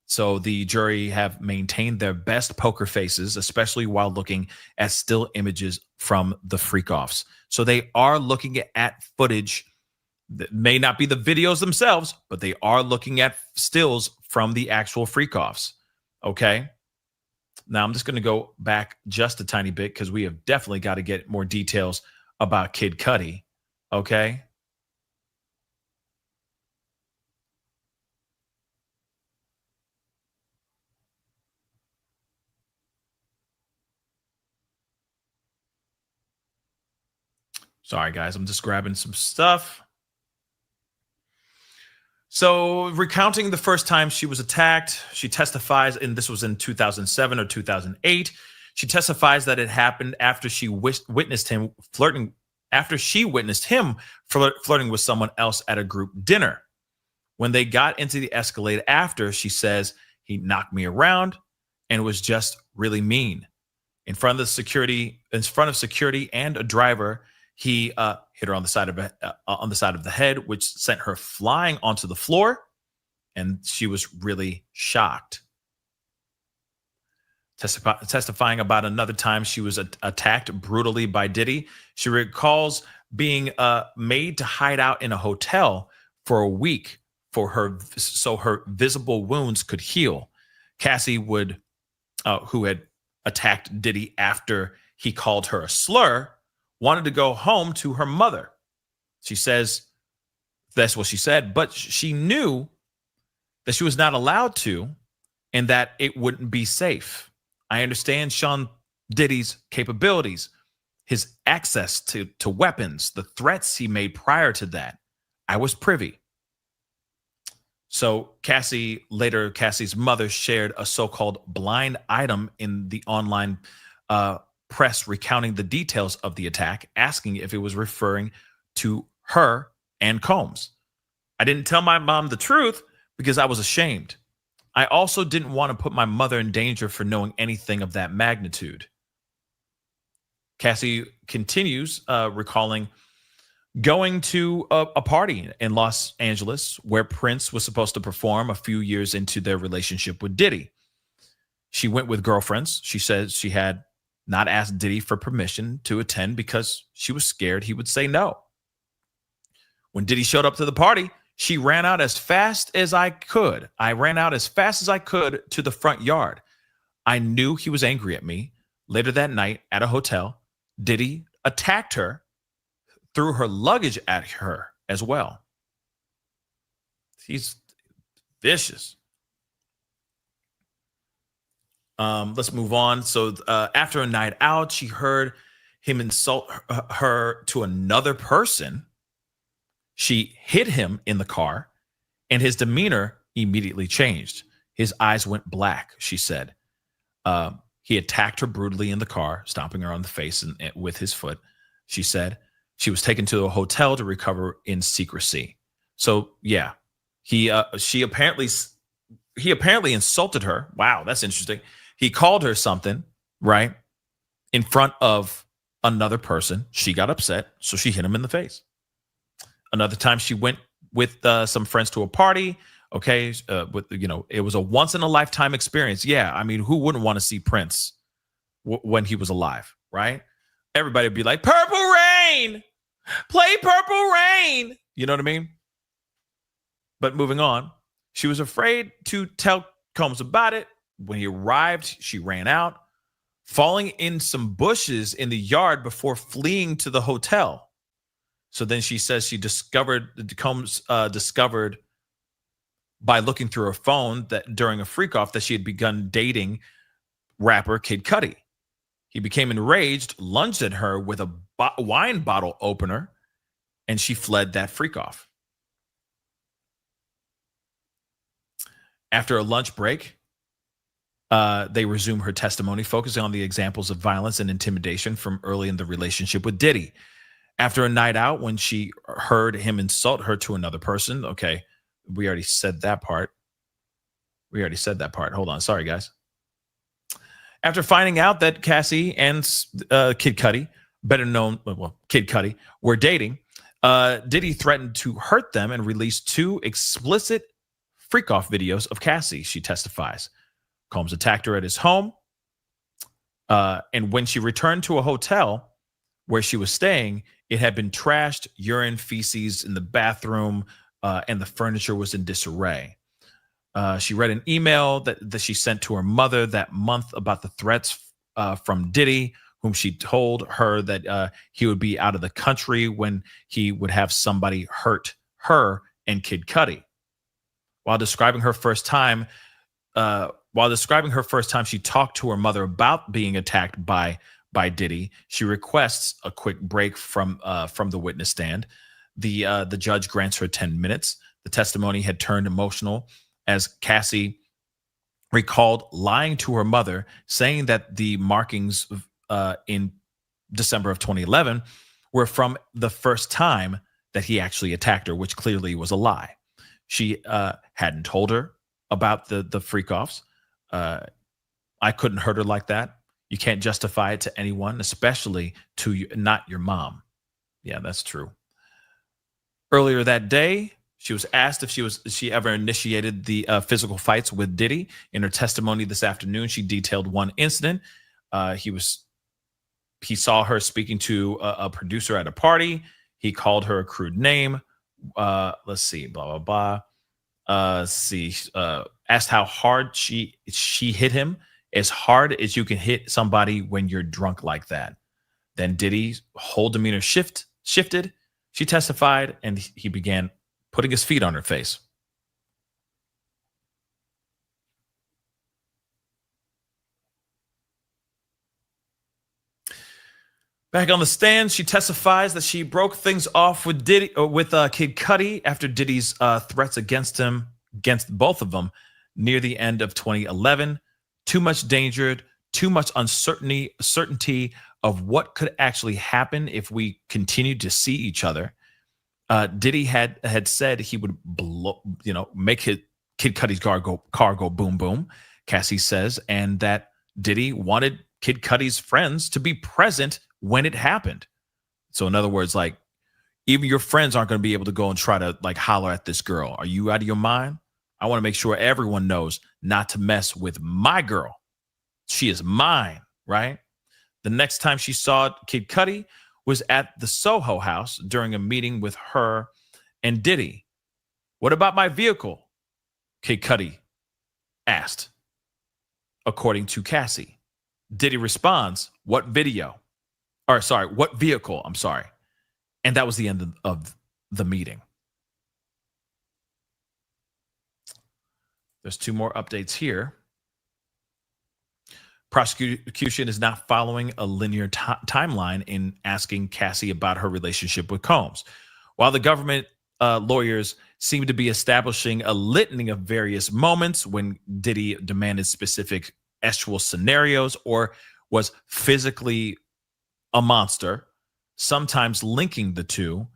So the jury have maintained their best poker faces, especially while looking at still images from the freak-offs. So they are looking at footage that may not be the videos themselves, but they are looking at stills from the actual freak-offs. Okay? Now I'm just going to go back just a tiny bit because we have definitely got to get more details about Kid Cudi. Okay? Sorry, guys. I'm just grabbing some stuff. So, recounting the first time she was attacked, she testifies, and this was in 2007 or 2008. She testifies that it happened after she witnessed him flirting. After she witnessed him flirting with someone else at a group dinner. When they got into the Escalade after, she says he knocked me around and was just really mean. In front of security and a driver, he hit her on the side of the head, which sent her flying onto the floor, and she was really shocked. Testifying about another time she was attacked brutally by Diddy, she recalls being made to hide out in a hotel for a week so her visible wounds could heal. Cassie who had attacked Diddy after he called her a slur, wanted to go home to her mother. She says that's what she said, but she knew that she was not allowed to and that it wouldn't be safe. I understand Sean Diddy's capabilities, his access to weapons, the threats he made prior to that. I was privy. So Cassie's mother shared a so-called blind item in the online press recounting the details of the attack, asking if it was referring to her and Combs. I didn't tell my mom the truth because I was ashamed. I also didn't want to put my mother in danger for knowing anything of that magnitude. Cassie continues recalling going to a party in Los Angeles where Prince was supposed to perform a few years into their relationship with Diddy. She went with girlfriends. She says she had not asked Diddy for permission to attend because she was scared he would say no. When Diddy showed up to the party, she ran out as fast as I could. I ran out as fast as I could to the front yard. I knew he was angry at me. Later that night at a hotel, Diddy attacked her, threw her luggage at her as well. He's vicious. Let's move on. So after a night out, she heard him insult her to another person. She hit him in the car, and his demeanor immediately changed. His eyes went black, she said. He attacked her brutally in the car, stomping her on the face with his foot. she said. She was taken to a hotel to recover in secrecy. So yeah, he apparently insulted her. Wow, that's interesting. He called her something, right, in front of another person. She got upset, so she hit him in the face. Another time, she went with some friends to a party. Okay, it was a once in a lifetime experience. Yeah, I mean, who wouldn't want to see Prince when he was alive, right? Everybody would be like, "Purple Rain, play Purple Rain." You know what I mean? But moving on, she was afraid to tell Combs about it. When he arrived, she ran out, falling in some bushes in the yard before fleeing to the hotel. So then she says Combs discovered by looking through her phone that during a freak off that she had begun dating rapper Kid Cudi. He became enraged, lunged at her with a wine bottle opener, and she fled that freak off. After a lunch break, they resume her testimony, focusing on the examples of violence and intimidation from early in the relationship with Diddy. After a night out, when she heard him insult her to another person, okay, we already said that part. Hold on. Sorry, guys. After finding out that Cassie and Kid Cudi, better known, Kid Cudi, were dating, Diddy threatened to hurt them and released 2 explicit freak-off videos of Cassie, she testifies. Combs attacked her at his home. And when she returned to a hotel where she was staying, it had been trashed, urine, feces in the bathroom, and the furniture was in disarray. She read an email that she sent to her mother that month about the threats from Diddy, whom she told her that he would be out of the country when he would have somebody hurt her and Kid Cudi. While describing her first time, she talked to her mother about being attacked by Diddy. She requests a quick break from the witness stand. The judge grants her 10 minutes. The testimony had turned emotional as Cassie recalled lying to her mother, saying that the markings in December of 2011 were from the first time that he actually attacked her, which clearly was a lie. She hadn't told her about the freak-offs. I couldn't hurt her like that. You can't justify it to anyone, especially to you, not your mom. Yeah, that's true. Earlier that day, she was asked if she ever initiated the physical fights with Diddy. In her testimony this afternoon, she detailed one incident. He saw her speaking to a producer at a party. He called her a crude name. Let's see, blah, blah, blah. Asked how hard she hit him, as hard as you can hit somebody when you're drunk like that. Then Diddy's whole demeanor shifted. She testified, and he began putting his feet on her face. Back on the stand, she testifies that she broke things off with Kid Cudi after Diddy's threats against both of them near the end of 2011. Too much danger, too much certainty of what could actually happen if we continued to see each other. Diddy had said he would make Kid Cudi's car go boom boom. Cassie says, and that Diddy wanted Kid Cudi's friends to be present when it happened. So in other words, like, even your friends aren't going to be able to go and try to like holler at this girl. Are you out of your mind? I want to make sure everyone knows not to mess with my girl. She is mine, right? The next time she saw Kid Cudi was at the Soho House during a meeting with her and Diddy. What about my vehicle? Kid Cudi asked, according to Cassie. Diddy responds, what vehicle? I'm sorry. And that was the end of the meeting. There's 2 more updates here. Prosecution is not following a linear timeline in asking Cassie about her relationship with Combs. While the government lawyers seem to be establishing a litany of various moments when Diddy demanded specific actual scenarios or was physically a monster, sometimes linking the two.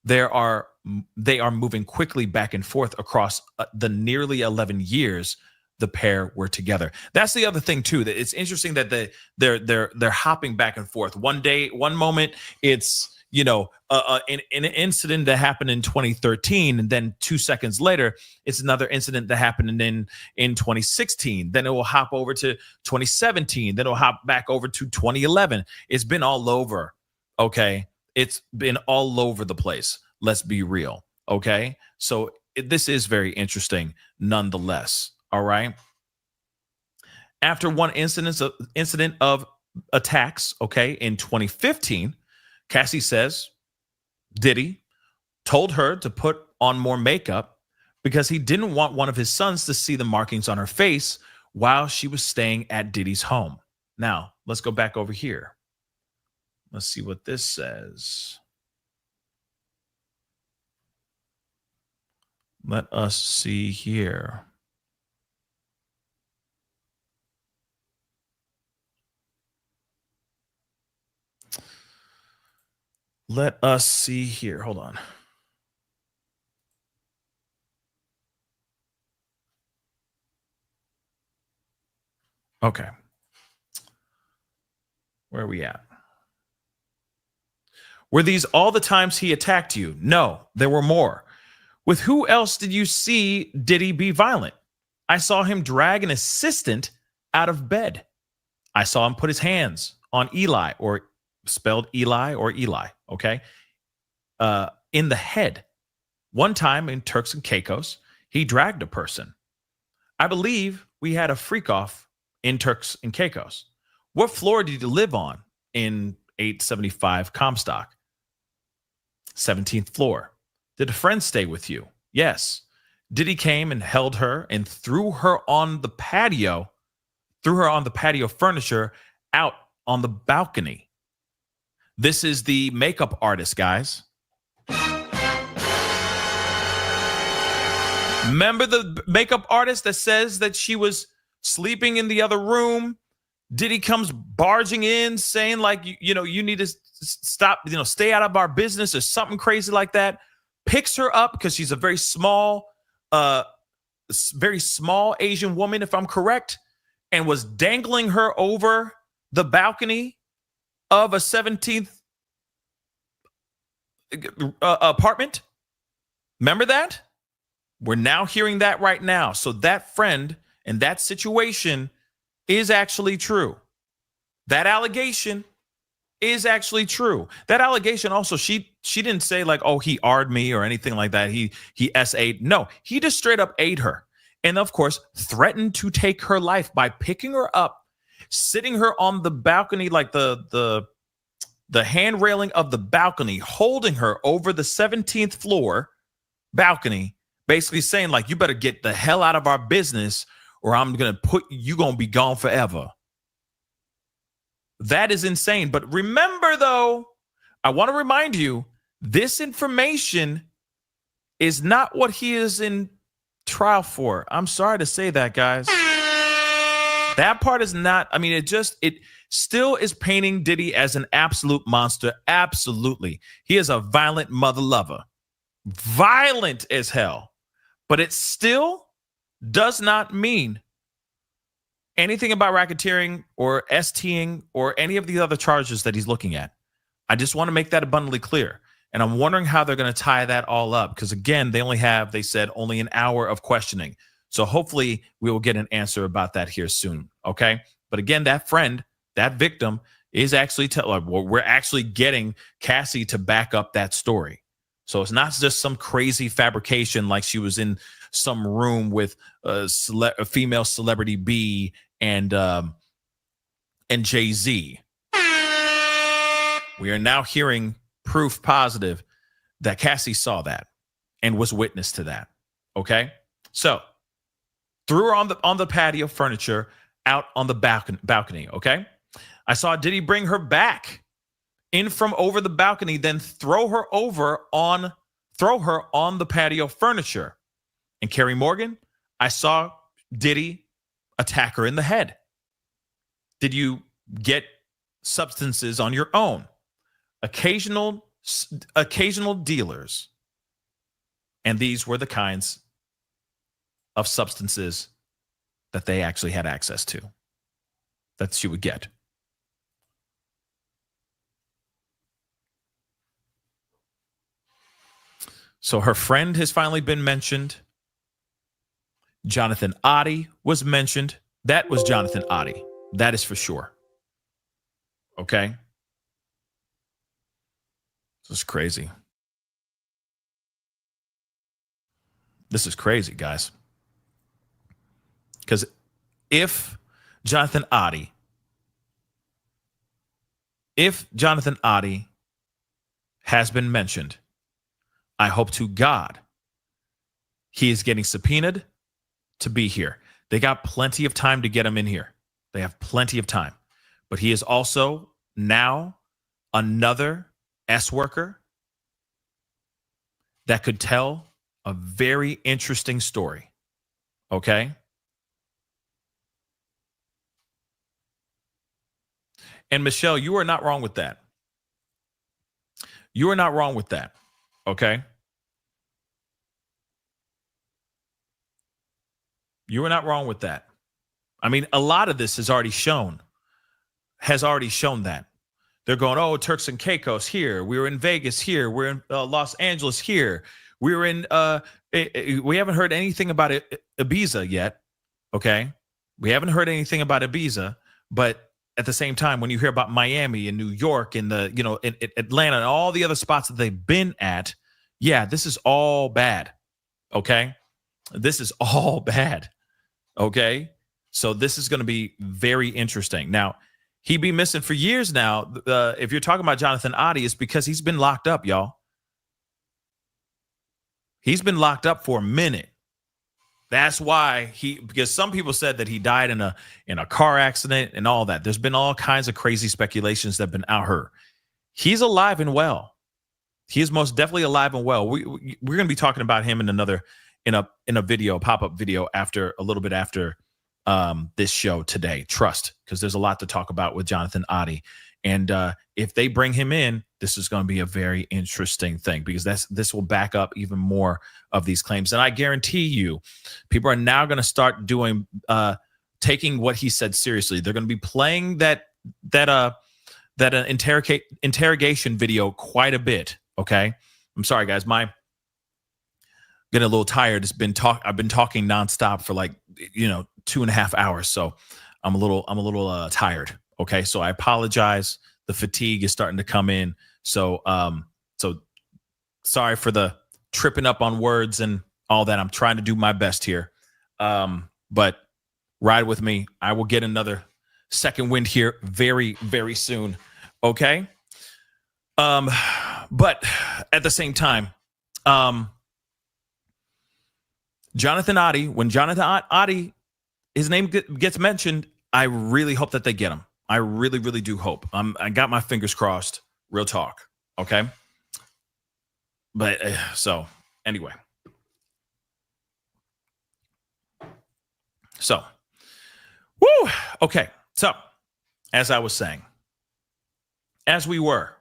They are moving quickly back and forth across the nearly 11 years the pair were together. That's the other thing too. That it's interesting that they're hopping back and forth. One moment it's an incident that happened in 2013, and then 2 seconds later it's another incident that happened in 2016. Then it will hop over to 2017. Then it'll hop back over to 2011. It's been all over. Okay. It's been all over the place. Let's be real. Okay. So this is very interesting nonetheless. All right. After one incident of attacks, okay, in 2015, Cassie says Diddy told her to put on more makeup because he didn't want one of his sons to see the markings on her face while she was staying at Diddy's home. Now, let's go back over here. Let's see what this says. Let us see here. Let us see here. Hold on. Okay. Where are we at? Were these all the times he attacked you? No, there were more. With who else did you see Diddy be violent? I saw him drag an assistant out of bed. I saw him put his hands on Eli, or spelled Eli or Eli, okay, in the head. One time in Turks and Caicos, he dragged a person. I believe we had a freak off in Turks and Caicos. What floor did you live on in 875 Comstock? 17th floor. Did a friend stay with you? Yes. Diddy came and held her and threw her on the patio furniture out on the balcony. This is the makeup artist, guys. Remember the makeup artist that says that she was sleeping in the other room? Diddy comes barging in saying like, you need to stop, stay out of our business or something crazy like that. Picks her up because she's a very small Asian woman, if I'm correct, and was dangling her over the balcony of a 17th apartment. Remember that? We're now hearing that right now. So that friend and that situation is actually true. That allegation is actually true. That allegation also, she didn't say like, oh, he R'd me or anything like that. He SA'd. No, he just straight up A'd her. And of course, threatened to take her life by picking her up, sitting her on the balcony, like the hand railing of the balcony, holding her over the 17th floor balcony, basically saying like, you better get the hell out of our business or I'm going to be gone forever. That is insane. But remember though, I want to remind you, this information is not what he is in trial for. I'm sorry to say that, guys. That part is not, it still is painting Diddy as an absolute monster. Absolutely. He is a violent mother lover. Violent as hell. But it still does not mean anything about racketeering or STing or any of the other charges that he's looking at. I just want to make that abundantly clear. And I'm wondering how they're going to tie that all up. Because again, they said only an hour of questioning. So hopefully we will get an answer about that here soon. Okay. But again, that friend, that victim is actually we're actually getting Cassie to back up that story. So it's not just some crazy fabrication like she was in some room with a female celebrity B and Jay-Z. We are now hearing proof positive that Cassie saw that and was witness to that. Okay, so threw her on the patio furniture out on the balcony. Okay, I saw Diddy bring her back in from over the balcony, then throw her on the patio furniture. And Carrie Morgan, I saw Diddy attack her in the head. Did you get substances on your own? occasional dealers, and these were the kinds of substances that they actually had access to, that she would get. So her friend has finally been mentioned. Jonathan Oddie was mentioned. That was Jonathan Oddie. That is for sure. Okay? This is crazy. This is crazy, guys. Because if Jonathan Oddie has been mentioned, I hope to God he is getting subpoenaed to be here. They got plenty of time to get him in here. They have plenty of time. But he is also now another S worker that could tell a very interesting story. Okay? And Michelle, you are not wrong with that. You are not wrong with that. Okay? You are not wrong with that. I mean, a lot of this has already shown that. They're going, oh, Turks and Caicos here. We were in Vegas here. We're in Los Angeles here. We were in, we haven't heard anything about Ibiza yet. Okay. We haven't heard anything about Ibiza, but at the same time, when you hear about Miami and New York and in Atlanta and all the other spots that they've been at, yeah, this is all bad. Okay. This is all bad. Okay. So this is going to be very interesting. Now, he'd be missing for years now. If you're talking about Jonathan Oddie, it's because he's been locked up, y'all. He's been locked up for a minute. That's why because some people said that he died in a car accident and all that. There's been all kinds of crazy speculations that have been out here. He's alive and well. He is most definitely alive and well. We're going to be talking about him in a video, pop-up video a little bit after this show today. Trust, because there's a lot to talk about with Jonathan Oddie. And if they bring him in, this is going to be a very interesting thing, because this will back up even more of these claims. And I guarantee you, people are now going to start doing taking what he said seriously. They're going to be playing that interrogation video quite a bit. Okay, I'm sorry, guys. Getting a little tired. I've been talking nonstop for 2.5 hours, so I'm a little tired. Okay, so I apologize. The fatigue is starting to come in. So sorry for the tripping up on words and all that. I'm trying to do my best here. But ride with me. I will get another second wind here very, very soon. Okay. But at the same time, Jonathan Oddie, when Jonathan Oddie, his name gets mentioned, I really hope that they get him. I really, really do hope. I got my fingers crossed. Real talk. Okay. But so anyway. So, woo. Okay. So, as I was saying, as we were.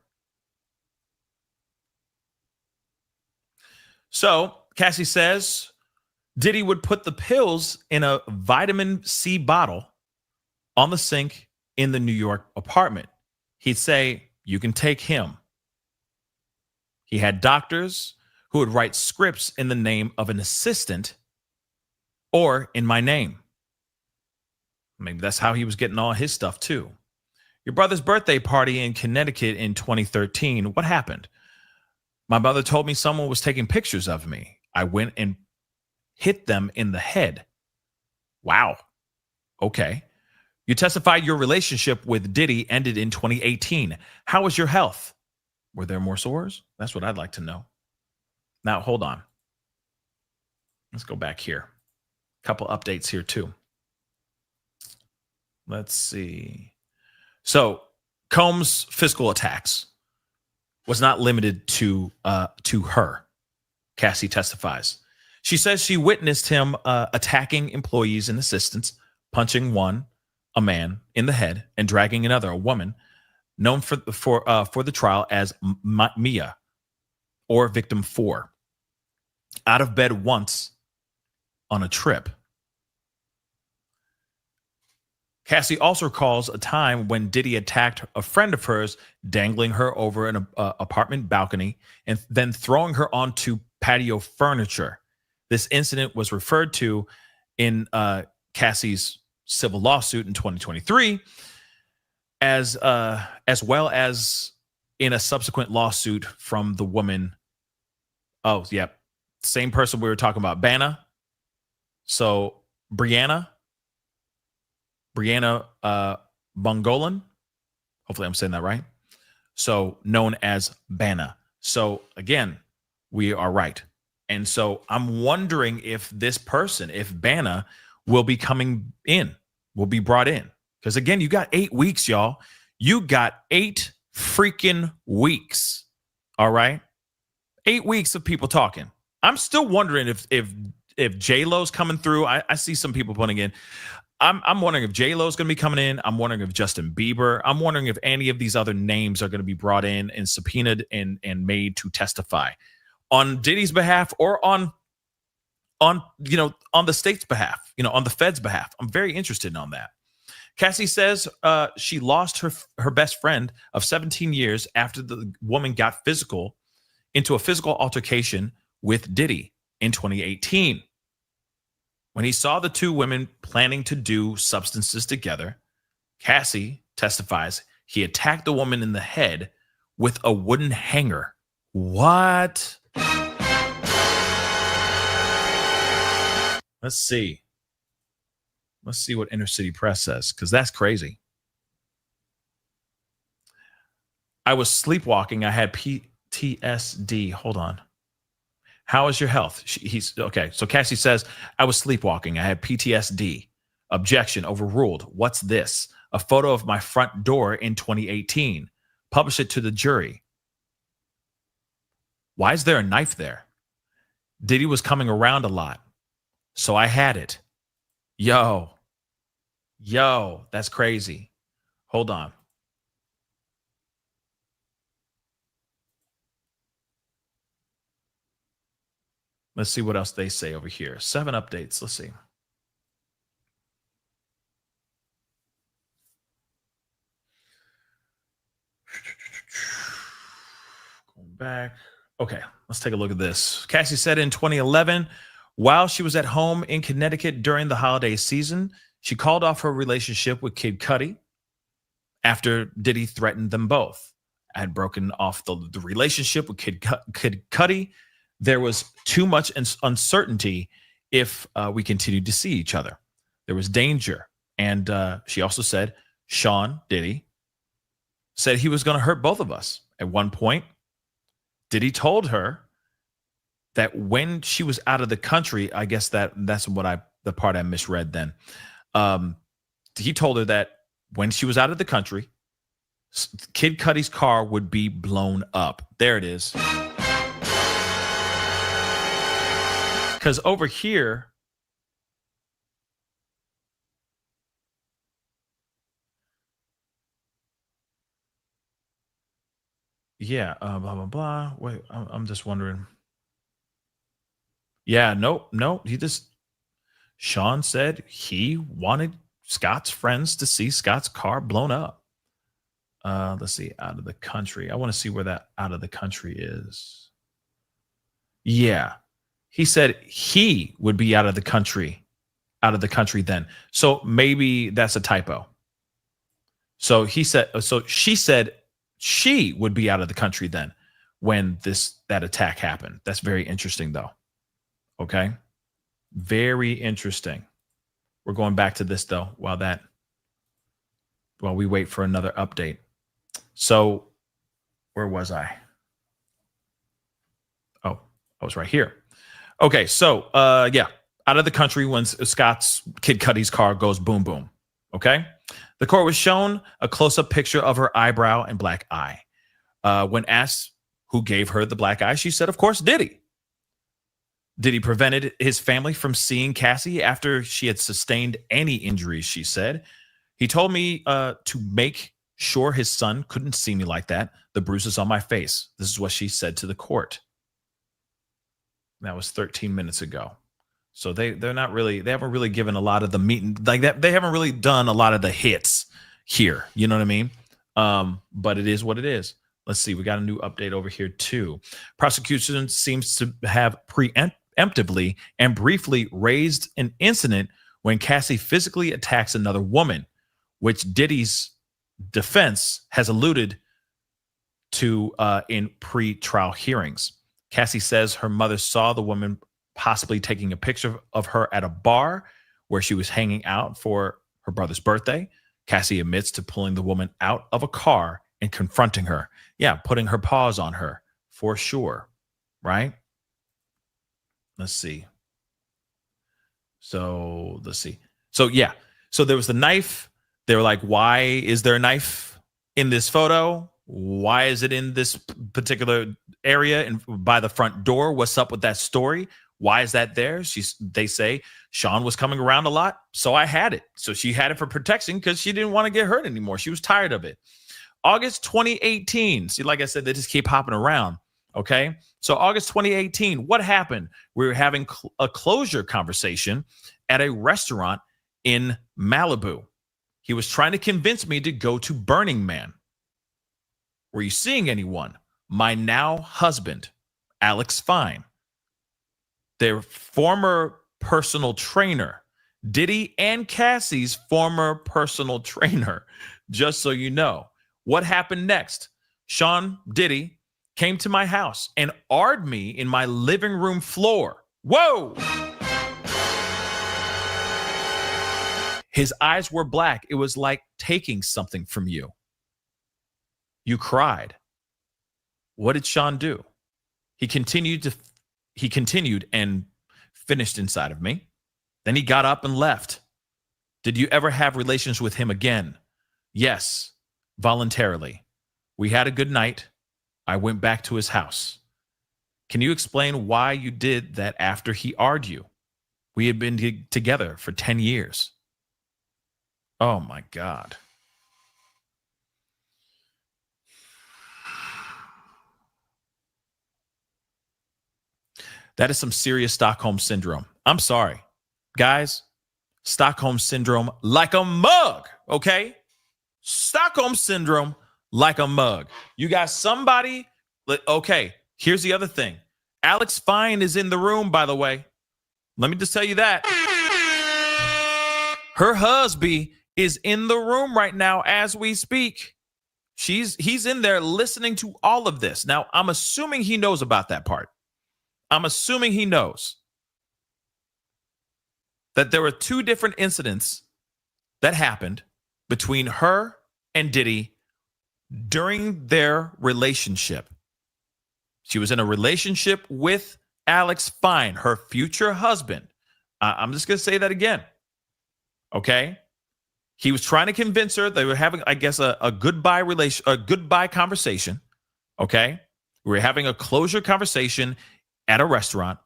So, Cassie says Diddy would put the pills in a vitamin C bottle on the sink in the New York apartment. He'd say, you can take him. He had doctors who would write scripts in the name of an assistant or in my name. Maybe that's how he was getting all his stuff too. Your brother's birthday party in Connecticut in 2013. What happened? My mother told me someone was taking pictures of me. I went and hit them in the head. Wow. Okay. You testified your relationship with Diddy ended in 2018. How was your health? Were there more sores? That's what I'd like to know. Now, hold on. Let's go back here. A couple updates here too. Let's see. So, Combs' physical attacks was not limited to her. Cassie testifies. She says she witnessed him attacking employees and assistants, punching one, a man, in the head and dragging another, a woman, known for the trial as Mia, or Victim 4, out of bed once on a trip. Cassie also recalls a time when Diddy attacked a friend of hers, dangling her over an apartment balcony and then throwing her onto patio furniture. This incident was referred to in Cassie's civil lawsuit in 2023, as well as in a subsequent lawsuit from the woman. Oh, yep. Same person we were talking about, Banna. So Brianna Bongolan. Hopefully I'm saying that right. So known as Banna. So again, we are right. And so I'm wondering if this person, if Banna, will be coming in, will be brought in. Because again, you got 8 weeks, y'all. You got 8 freaking weeks. All right. 8 weeks of people talking. I'm still wondering if J-Lo's coming through. I see some people putting in. I'm wondering if J-Lo's going to be coming in. I'm wondering if Justin Bieber. I'm wondering if any of these other names are going to be brought in and subpoenaed and made to testify on Diddy's behalf, or on the state's behalf, on the Fed's behalf. I'm very interested in that. Cassie says she lost her best friend of 17 years after the woman got into a physical altercation with Diddy in 2018. When he saw the two women planning to do substances together, Cassie testifies he attacked the woman in the head with a wooden hanger. What? Let's see. Let's see what Inner City Press says, because that's crazy. I was sleepwalking. I had PTSD. Hold on. How is your health? He's okay. So Cassie says, I was sleepwalking. I had PTSD. Objection overruled. What's this? A photo of my front door in 2018. Publish it to the jury. Why is there a knife there? Diddy was coming around a lot, so I had it. Yo, that's crazy. Hold on. Let's see what else they say over here. 7 updates. Let's see. Going back. Okay, let's take a look at this. Cassie said in 2011, while she was at home in Connecticut during the holiday season, she called off her relationship with Kid Cudi after Diddy threatened them both. I had broken off the relationship with Kid Cudi. There was too much uncertainty if we continued to see each other. There was danger. And she also said, Sean Diddy said he was going to hurt both of us. At one point, Diddy told her that when she was out of the country, I guess that's the part I misread then. He told her that when she was out of the country, Kid Cudi's car would be blown up. There it is. Because over here, yeah, blah, blah, blah. Wait, I'm just wondering. Yeah, no. Sean said he wanted Scott's friends to see Scott's car blown up. Let's see, out of the country. I want to see where that out of the country is. Yeah. He said he would be out of the country then. So maybe that's a typo. So she said she would be out of the country then when that attack happened. That's very interesting though. Okay. Very interesting. We're going back to this though while we wait for another update. So where was I? Oh, I was right here. Okay, so out of the country when Scott's Kid Cudi's car goes boom, boom. Okay, the court was shown a close-up picture of her eyebrow and black eye. When asked who gave her the black eye, she said, "Of course, Diddy." Diddy prevented his family from seeing Cassie after she had sustained any injuries. She said, "He told me to make Sure, his son couldn't see me like that. The bruises on my face. This is what she said to the court. That was 13 minutes ago. So they haven't really given a lot of the meat and like that. They haven't really done a lot of the hits here. You know what I mean? But it is what it is. Let's see. We got a new update over here too. Prosecution seems to have preemptively and briefly raised an incident when Cassie physically attacks another woman, which Diddy's defense has alluded to in pre-trial hearings. Cassie says her mother saw the woman possibly taking a picture of her at a bar where she was hanging out for her brother's birthday. Cassie admits to pulling the woman out of a car and confronting her. Yeah, putting her paws on her for sure, right? Let's see. So yeah. So there was the knife. They were like, why is there a knife in this photo? Why is it in this particular area and by the front door? What's up with that story? Why is that there? They say Sean was coming around a lot, so I had it. So she had it for protection because she didn't want to get hurt anymore. She was tired of it. August 2018. See, like I said, they just keep hopping around. Okay. So August 2018, what happened? We were having a closure conversation at a restaurant in Malibu. He was trying to convince me to go to Burning Man. Were you seeing anyone? My now husband, Alex Fine, their former personal trainer, Diddy and Cassie's former personal trainer, just so you know. What happened next? Sean Diddy came to my house and AR'd me in my living room floor. Whoa! His eyes were black. It was like taking something from you. You cried. What did Sean do? He continued and finished inside of me. Then he got up and left. Did you ever have relations with him again? Yes, voluntarily. We had a good night. I went back to his house. Can you explain why you did that after he AR'd you? We had been together for 10 years. Oh my God. That is some serious Stockholm syndrome. I'm sorry. Guys, Stockholm syndrome like a mug, okay? Stockholm syndrome like a mug. You got somebody, okay, here's the other thing. Alex Fine is in the room, by the way. Let me just tell you that. Her husband is in the room right now as we speak. He's in there listening to all of this. Now, I'm assuming he knows about that part. I'm assuming he knows that there were two different incidents that happened between her and Diddy during their relationship. She was in a relationship with Alex Fine, her future husband. I'm just going to say that again. Okay? He was trying to convince her. They were having, I guess, a goodbye conversation. Okay? We were having a closure conversation at a restaurant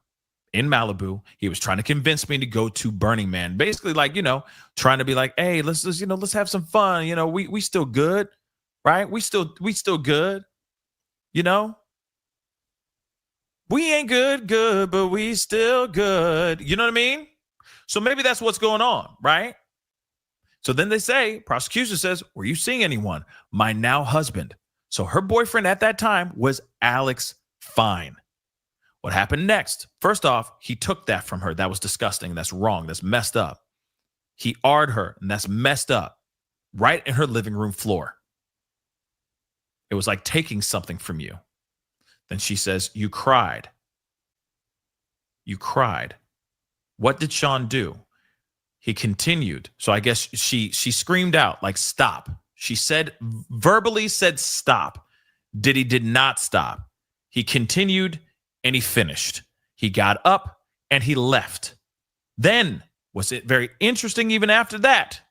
in Malibu. He was trying to convince me to go to Burning Man. Basically, like, trying to be like, hey, let's have some fun. We still good, right? We still good. We ain't good, but we still good. You know what I mean? So maybe that's what's going on, right? So then they say, prosecution says, were you seeing anyone? My now husband. So her boyfriend at that time was Alex Fine. What happened next? First off, he took that from her. That was disgusting. That's wrong. That's messed up. He AR'd her, and that's messed up. Right in her living room floor. It was like taking something from you. Then she says, you cried. You cried. What did Sean do? He continued. So I guess she screamed out like, stop. She verbally said, stop. Diddy did not stop. He continued and he finished. He got up and he left. Then was it very interesting even after that?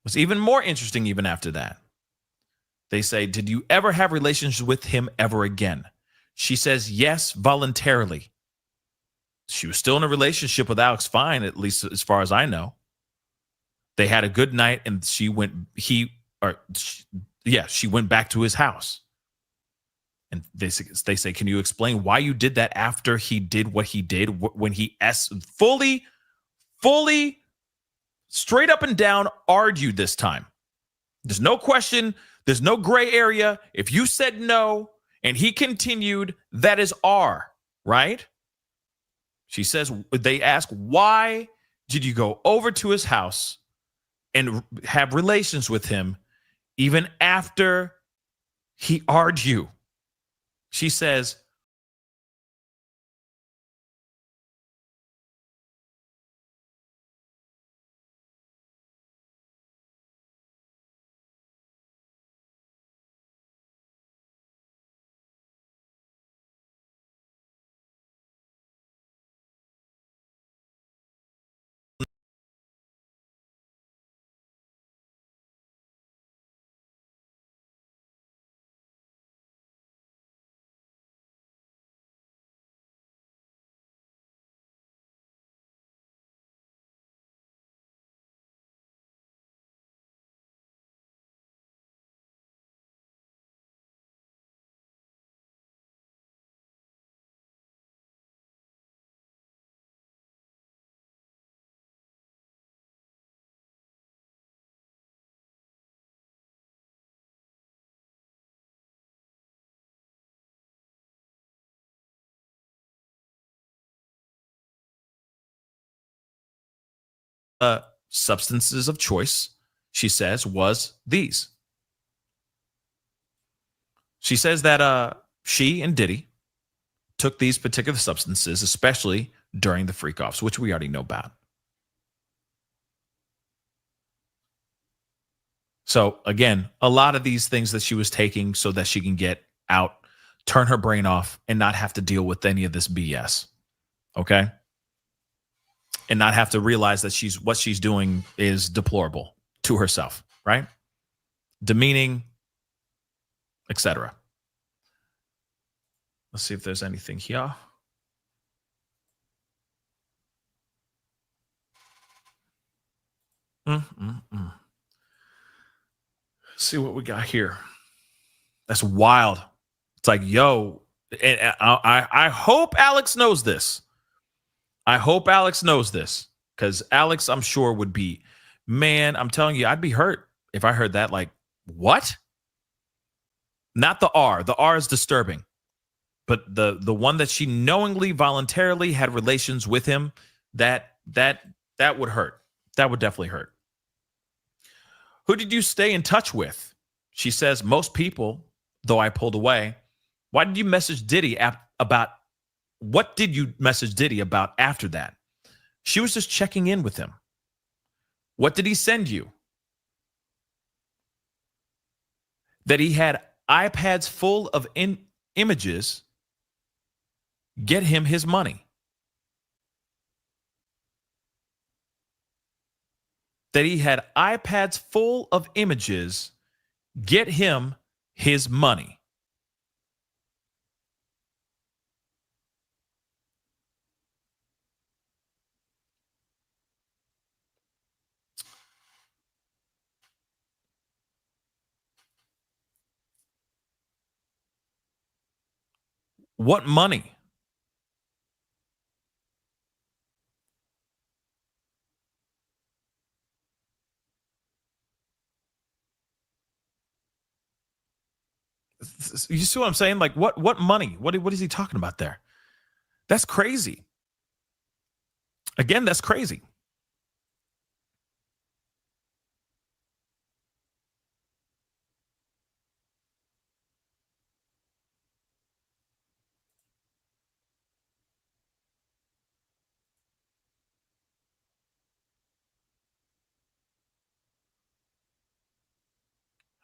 Was even more interesting even after that. They say, did you ever have relations with him ever again? She says, yes, voluntarily. She was still in a relationship with Alex Fine, at least as far as I know. They had a good night, and she went back to his house. And they say, can you explain why you did that after he did what he did, when he fully straight up and down argued this time? There's no question. There's no gray area. If you said no and he continued, that is R, right? She says, they ask, why did you go over to his house and have relations with him even after he argued? She says, substances of choice, she says, was these. She says that she and Diddy took these particular substances, especially during the freak offs, which we already know about. So again, a lot of these things that she was taking so that she can get out, turn her brain off, and not have to deal with any of this BS. Okay? And not have to realize that what she's doing is deplorable to herself, right? Demeaning, etc. Let's see if there's anything here. See what we got here. That's wild. It's like, yo, and I hope Alex knows this. I hope Alex knows this, because Alex, I'm sure, would be, man, I'm telling you, I'd be hurt if I heard that. Like, what? Not the R. The R is disturbing. But the one that she knowingly, voluntarily had relations with him, that would hurt. That would definitely hurt. Who did you stay in touch with? She says, most people, though I pulled away. Why did you message Diddy about? What did you message Diddy about after that? She was just checking in with him. What did he send you? That he had iPads full of images. Get him his money. That he had iPads full of images. Get him his money. What money? You see what I'm saying? Like, what money? What is he talking about there? That's crazy. Again, that's crazy.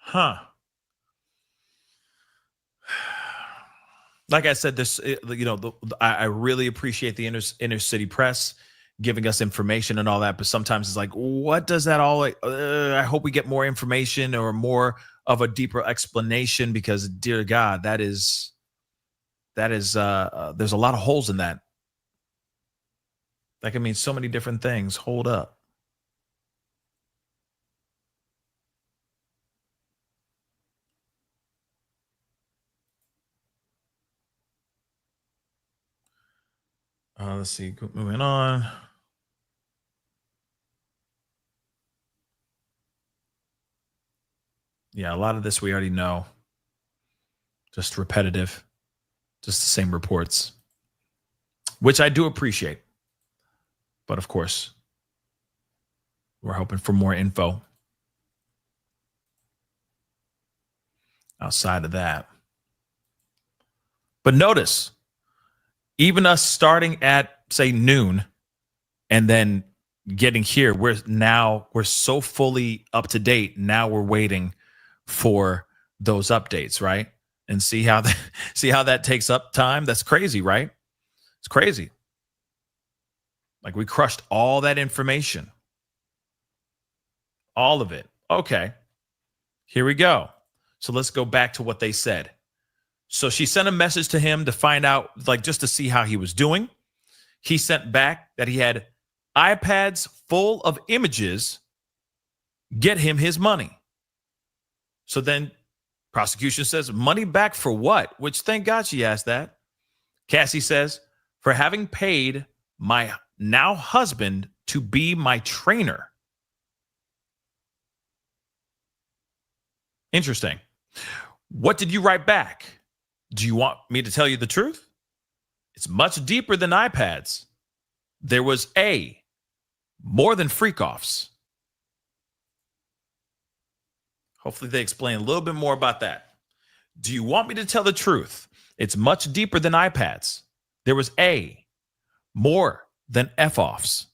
Huh. Like I said, this, I really appreciate the inner city press giving us information and all that, but sometimes it's like, what does that all? I hope we get more information or more of a deeper explanation, because, dear God, there's a lot of holes in that. That can mean so many different things. Hold up. Let's see. Moving on. Yeah, a lot of this we already know. Just repetitive. Just the same reports, which I do appreciate. But of course, we're hoping for more info outside of that. But notice, even us starting at, say, noon and then getting here, we're so fully up to date. Now we're waiting for those updates, right? And see how that takes up time. That's crazy, right? It's crazy. Like we crushed all that information. All of it. Okay. Here we go. So let's go back to what they said. So she sent a message to him to find out, like just to see how he was doing. He sent back that he had iPads full of images. Get him his money. So then prosecution says, money back for what? Which thank God she asked that. Cassie says, for having paid my now husband to be my trainer. Interesting. What did you write back? Do you want me to tell you the truth? It's much deeper than iPads. There was more than freak-offs. Hopefully they explain a little bit more about that. Do you want me to tell the truth? It's much deeper than iPads. There was more than F-offs.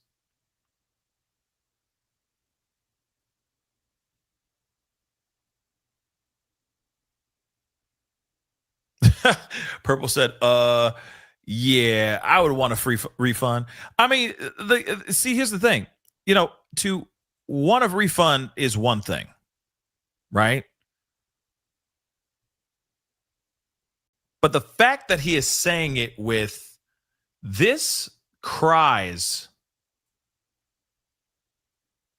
Purple said, yeah, I would want a free refund. I mean, here's the thing. To want a refund is one thing, right? But the fact that he is saying it with this cries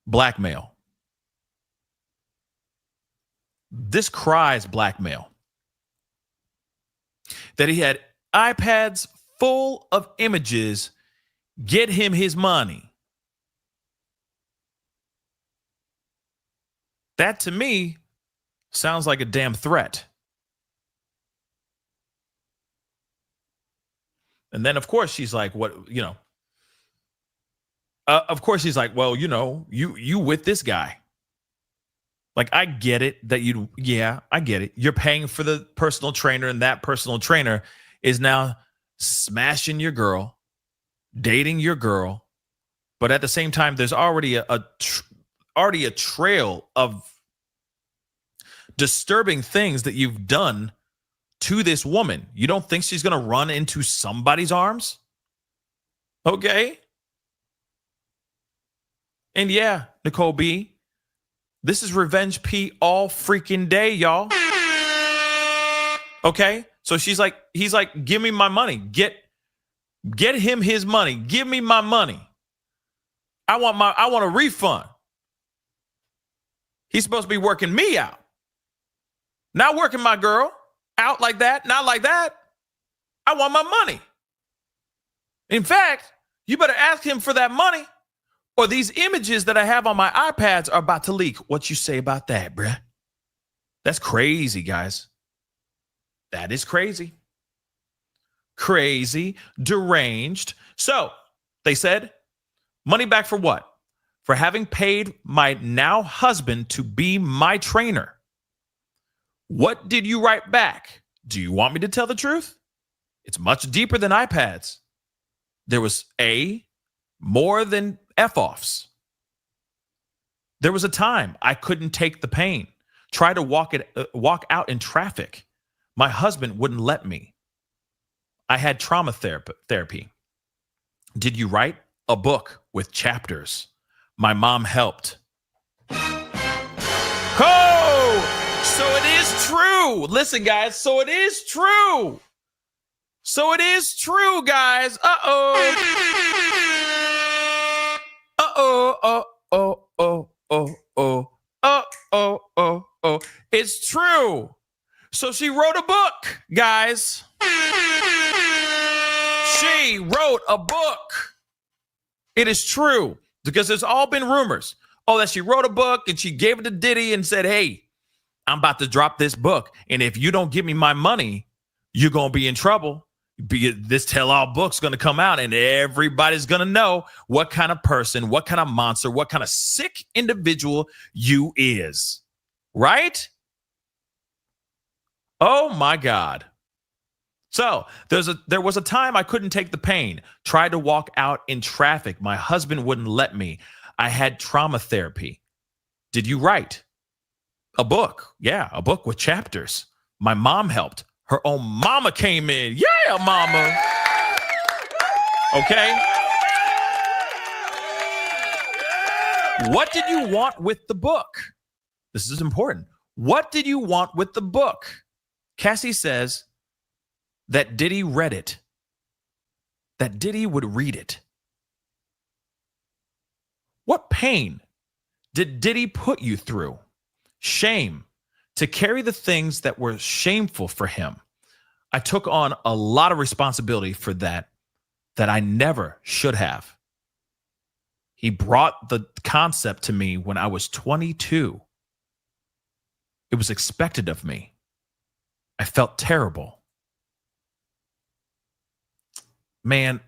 blackmail. This cries blackmail. That he had iPads full of images, get him his money. That to me sounds like a damn threat. And then, of course, she's like, what, of course, she's like, well, you with this guy. Like, I get it that I get it. You're paying for the personal trainer, and that personal trainer is now smashing your girl, dating your girl. But at the same time, there's already a trail of disturbing things that you've done to this woman. You don't think she's going to run into somebody's arms? Okay. And yeah, Nicole B., this is Revenge P all freaking day, y'all. Okay? So he's like, give me my money. Get him his money. Give me my money. I want a refund. He's supposed to be working me out. Not working my girl out like that. Not like that. I want my money. In fact, you better ask him for that money, or these images that I have on my iPads are about to leak. What you say about that, bruh? That's crazy, guys. That is crazy. Crazy, deranged. So they said, money back for what? For having paid my now husband to be my trainer. What did you write back? Do you want me to tell the truth? It's much deeper than iPads. There was more than F-offs. There was a time I couldn't take the pain. Try to walk out in traffic. My husband wouldn't let me. I had trauma therapy. Did you write a book with chapters? My mom helped. Oh, so it is true. Listen, guys, so it is true. So it is true, guys. It's true. So she wrote a book, guys. She wrote a book. It is true, because there's all been rumors. Oh, that she wrote a book and she gave it to Diddy and said, hey, I'm about to drop this book. And if you don't give me my money, you're going to be in trouble. This tell-all book's going to come out and everybody's going to know what kind of person, what kind of monster, what kind of sick individual you is. Right? Oh, my God. So there was a time I couldn't take the pain. Tried to walk out in traffic. My husband wouldn't let me. I had trauma therapy. Did you write a book? Yeah, a book with chapters. My mom helped. Her own mama came in. Yeah, mama. Okay. What did you want with the book? This is important. What did you want with the book? Cassie says that Diddy read it. That Diddy would read it. What pain did Diddy put you through? Shame. To carry the things that were shameful for him. I took on a lot of responsibility for that I never should have. He brought the concept to me when I was 22. It was expected of me. I felt terrible. Man,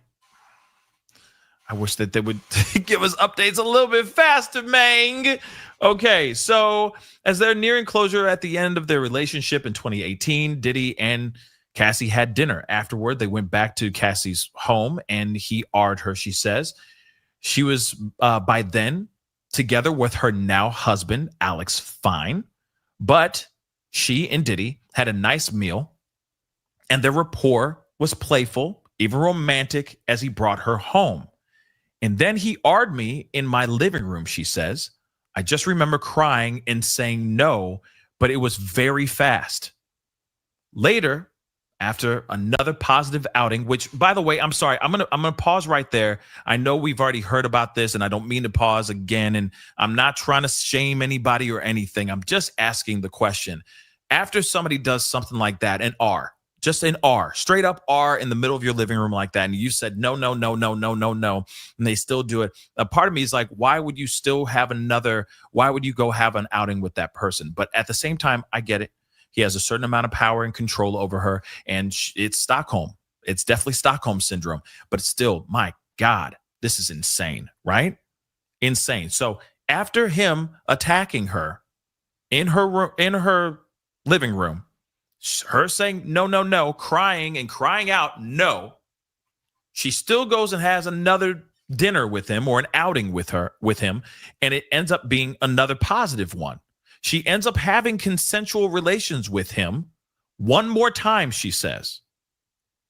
I wish that they would give us updates a little bit faster, man. Okay, so as they're nearing closure at the end of their relationship in 2018, Diddy and Cassie had dinner. Afterward, they went back to Cassie's home and he R''d her, she says. She was by then together with her now husband, Alex Fine. But she and Diddy had a nice meal and their rapport was playful, even romantic, as he brought her home. And then he R''d me in my living room, she says. I just remember crying and saying no, but it was very fast. Later, after another positive outing, which, by the way, I'm sorry, I'm gonna pause right there. I know we've already heard about this, and I don't mean to pause again, and I'm not trying to shame anybody or anything. I'm just asking the question. After somebody does something like that, just an R, straight up R in the middle of your living room like that, and you said no, no, no, no, no, no, no, and they still do it. A part of me is like, why would you go have an outing with that person? But at the same time, I get it. He has a certain amount of power and control over her, and it's Stockholm. It's definitely Stockholm syndrome, but it's still, my God, this is insane, right? Insane. So after him attacking her in her living room, her saying no, no, no, crying and crying out no, she still goes and has another dinner with him or an outing with him, and it ends up being another positive one. She ends up having consensual relations with him one more time, she says.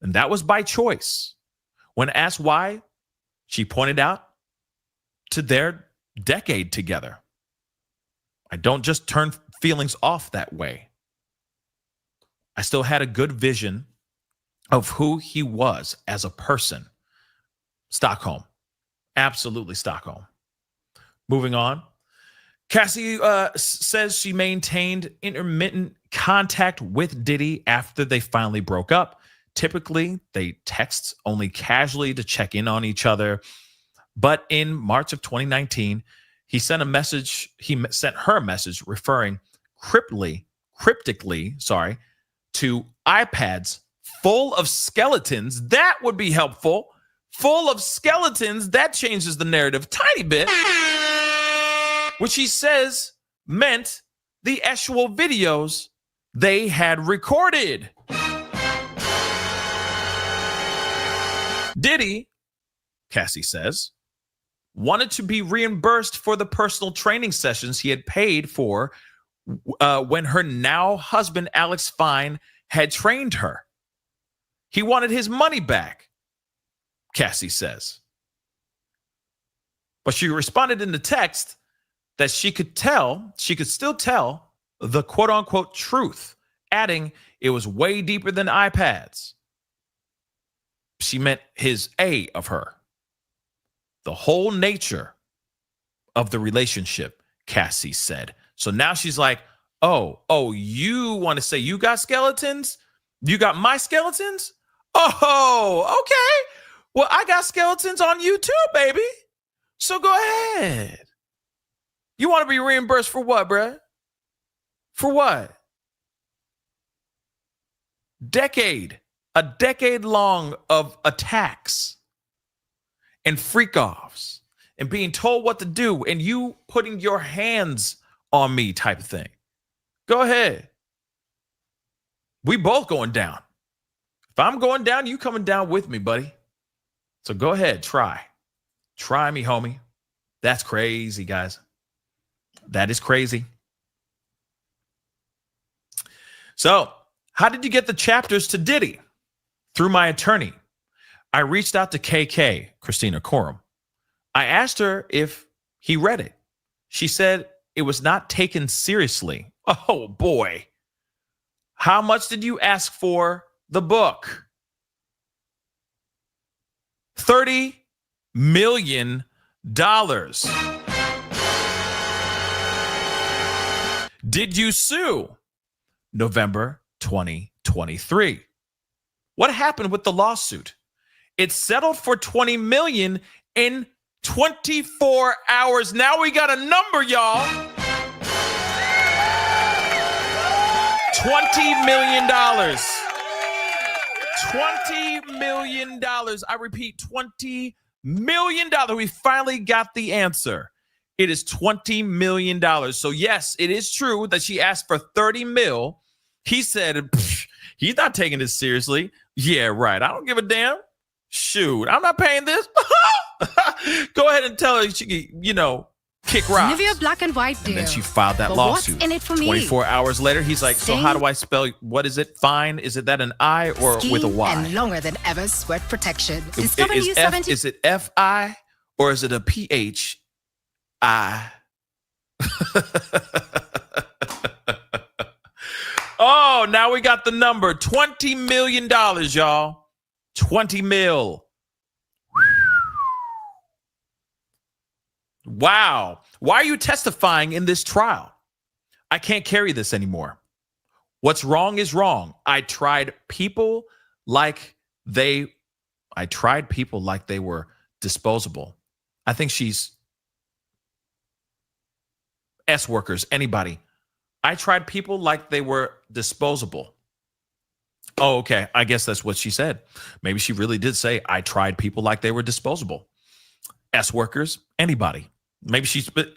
And that was by choice. When asked why, she pointed out to their decade together. I don't just turn feelings off that way. I still had a good vision of who he was as a person. Stockholm. Absolutely Stockholm. Moving on. Cassie says she maintained intermittent contact with Diddy after they finally broke up. Typically, they text only casually to check in on each other. But in March of 2019, he sent her a message referring cryptically, to iPads full of skeletons. That would be helpful. Full of skeletons. That changes the narrative a tiny bit. Which he says meant the actual videos they had recorded. Diddy, Cassie says, wanted to be reimbursed for the personal training sessions he had paid for when her now husband, Alex Fine, had trained her. He wanted his money back, Cassie says. But she responded in the text that she could still tell the quote unquote truth, adding it was way deeper than iPads. She meant his A of her. The whole nature of the relationship, Cassie said. So now she's like, oh, you want to say you got skeletons? You got my skeletons? Oh, okay. Well, I got skeletons on you too, baby. So go ahead. You want to be reimbursed for what, bruh? For what? A decade long of attacks and freak offs and being told what to do and you putting your hands on me type of thing. Go ahead. We both going down. If I'm going down, you coming down with me, buddy. So go ahead, try. Try me, homie. That's crazy, guys. That is crazy. So, how did you get the chapters to Diddy? Through my attorney. I reached out to KK, Christina Coram. I asked her if he read it. She said it was not taken seriously. Oh, boy. How much did you ask for the book? $30 million. Did you sue? November 2023. What happened with the lawsuit? It settled for $20 million in 24 hours. Now we got a number, y'all. $20 million. $20 million. I repeat, $20 million. We finally got the answer. It is $20 million. So yes, it is true that she asked for 30 mil. He said, he's not taking this seriously. Yeah, right. I don't give a damn. Shoot, I'm not paying this. Go ahead and tell her she, kick rocks. Live your black and white, dear. And then she filed that But lawsuit. What's in it for me? 24 hours later, he's like, so how do I spell, what is it? Fine? Is it that an I or Ski with a Y? and longer than ever sweat protection. Is Discover new 70. is it F-I or is it a P-H-I? Oh, now we got the number. $20 million, y'all. 20 mil. Wow. Why are you testifying in this trial? I can't carry this anymore. What's wrong is wrong. I tried people like they were disposable. I think she's S-workers, anybody. I tried people like they were disposable. Oh, okay. I guess that's what she said. Maybe she really did say, I tried people like they were disposable. S-workers, anybody. Maybe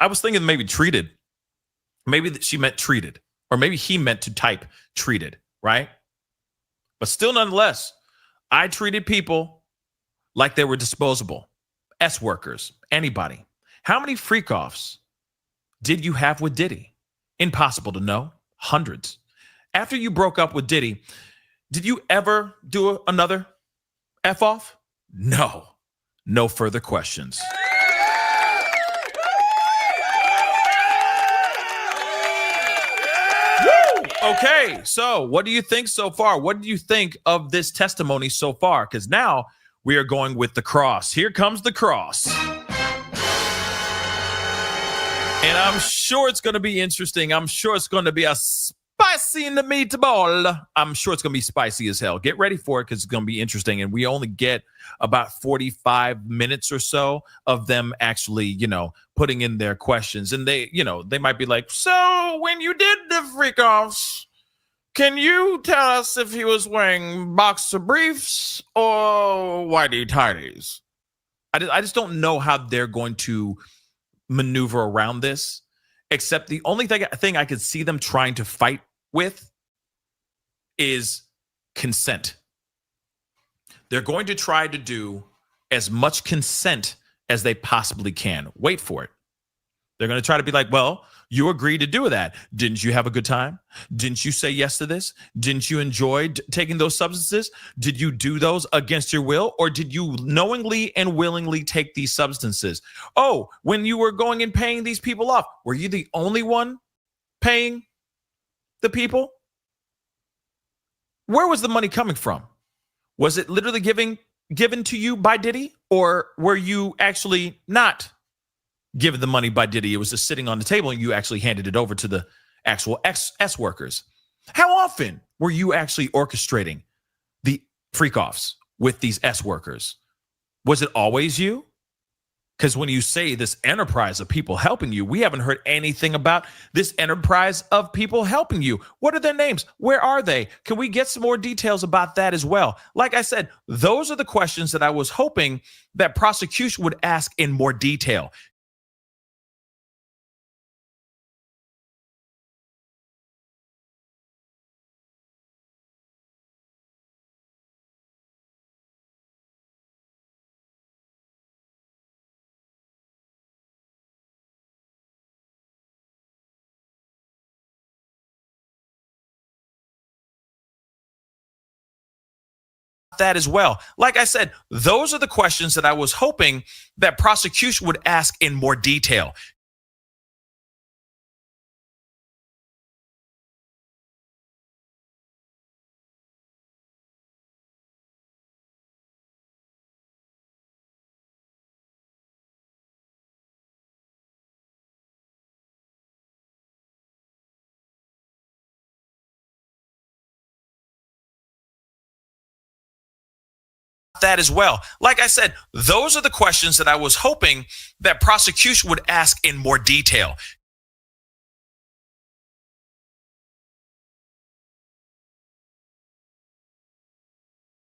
I was thinking maybe treated. Maybe she meant treated. Or maybe he meant to type treated, right? But still, nonetheless, I treated people like they were disposable. S-workers, anybody. How many freak-offs did you have with Diddy? Impossible to know. Hundreds. After you broke up with Diddy, did you ever do another F-off? No. No further questions. Woo! Okay, so what do you think so far? What do you think of this testimony so far? Because now we are going with the cross. Here comes the cross. And I'm sure it's going to be interesting. I'm sure it's going to be a spicy in the meatball. I'm sure it's going to be spicy as hell. Get ready for it because it's going to be interesting. And we only get about 45 minutes or so of them actually, putting in their questions. And they might be like, so when you did the freak offs, can you tell us if he was wearing boxer briefs or whitey tighties? I just don't know how they're going to maneuver around this, except the only thing I could see them trying to fight with is consent. They're going to try to do as much consent as they possibly can. Wait for it. They're going to try to be like, well, you agreed to do that. Didn't you have a good time? Didn't you say yes to this? Didn't you enjoy taking those substances? Did you do those against your will? Or did you knowingly and willingly take these substances? Oh, when you were going and paying these people off, were you the only one paying the people? Where was the money coming from? Was it literally given to you by Diddy? Or were you actually not given the money by Diddy? It was just sitting on the table and you actually handed it over to the actual S-workers. How often were you actually orchestrating the freak offs with these S workers? Was it always you? Because when you say this enterprise of people helping you, we haven't heard anything about this enterprise of people helping you. What are their names? Where are they? Can we get some more details about that as well? Like I said, those are the questions that I was hoping that prosecution would ask in more detail. That as well. Like I said, those are the questions that I was hoping that prosecution would ask in more detail. That as well. Like I said, those are the questions that I was hoping that prosecution would ask in more detail.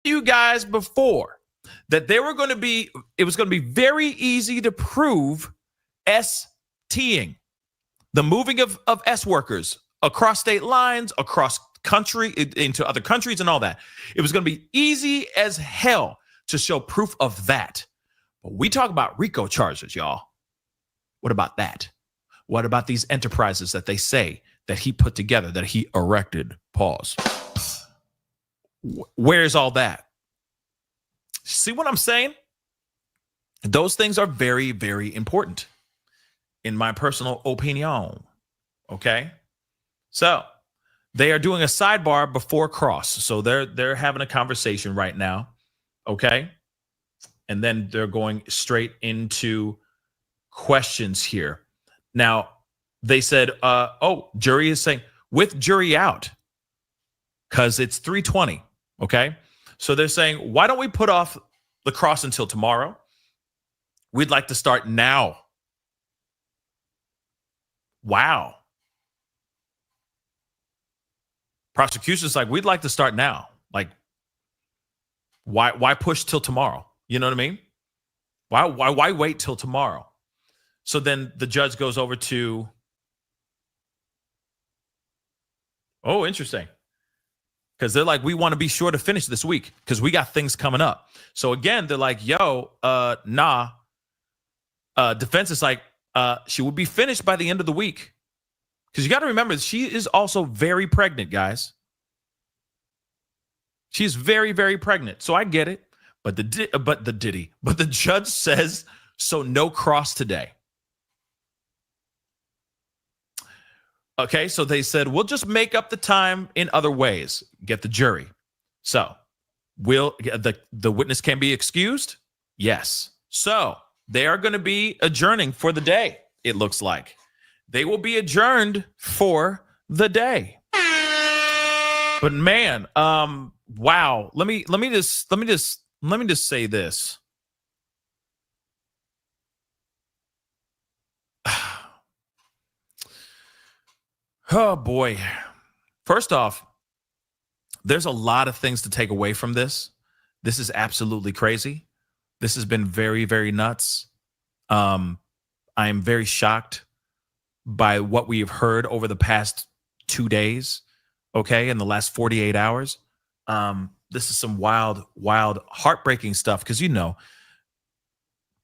You guys before that it was going to be very easy to prove STing, the moving of S workers across state lines, across country, into other countries and all that. It was going to be easy as hell to show proof of that. But we talk about RICO charges, y'all. What about that? What about these enterprises that they say that he put together, that he erected? Pause. Where's all that? See what I'm saying? Those things are very, very important in my personal opinion. Okay? So they are doing a sidebar before cross. So they're having a conversation right now. Okay? And then they're going straight into questions here. Now, they said, jury is saying, with jury out, because it's 3:20. Okay? So they're saying, why don't we put off the cross until tomorrow? We'd like to start now. Wow. Prosecution's like, we'd like to start now. Like, why push till tomorrow? You know what I mean? Why wait till tomorrow? So then the judge goes over to, oh, interesting. Because they're like, we want to be sure to finish this week because we got things coming up. So again, they're like, yo, nah. Defense is like, she will be finished by the end of the week. Because you got to remember, she is also very pregnant, guys. She's very, very pregnant. So I get it. But the judge says, so no cross today. Okay, so they said, we'll just make up the time in other ways. Get the jury. So will the witness can be excused? Yes. So they are going to be adjourning for the day, it looks like. They will be adjourned for the day. But man, wow. Let me just say this. Oh boy. First off, there's a lot of things to take away from this. This is absolutely crazy. This has been very, very nuts. I am very shocked by what we have heard over the past 2 days. Okay, in the last 48 hours. This is some wild, heartbreaking stuff. Because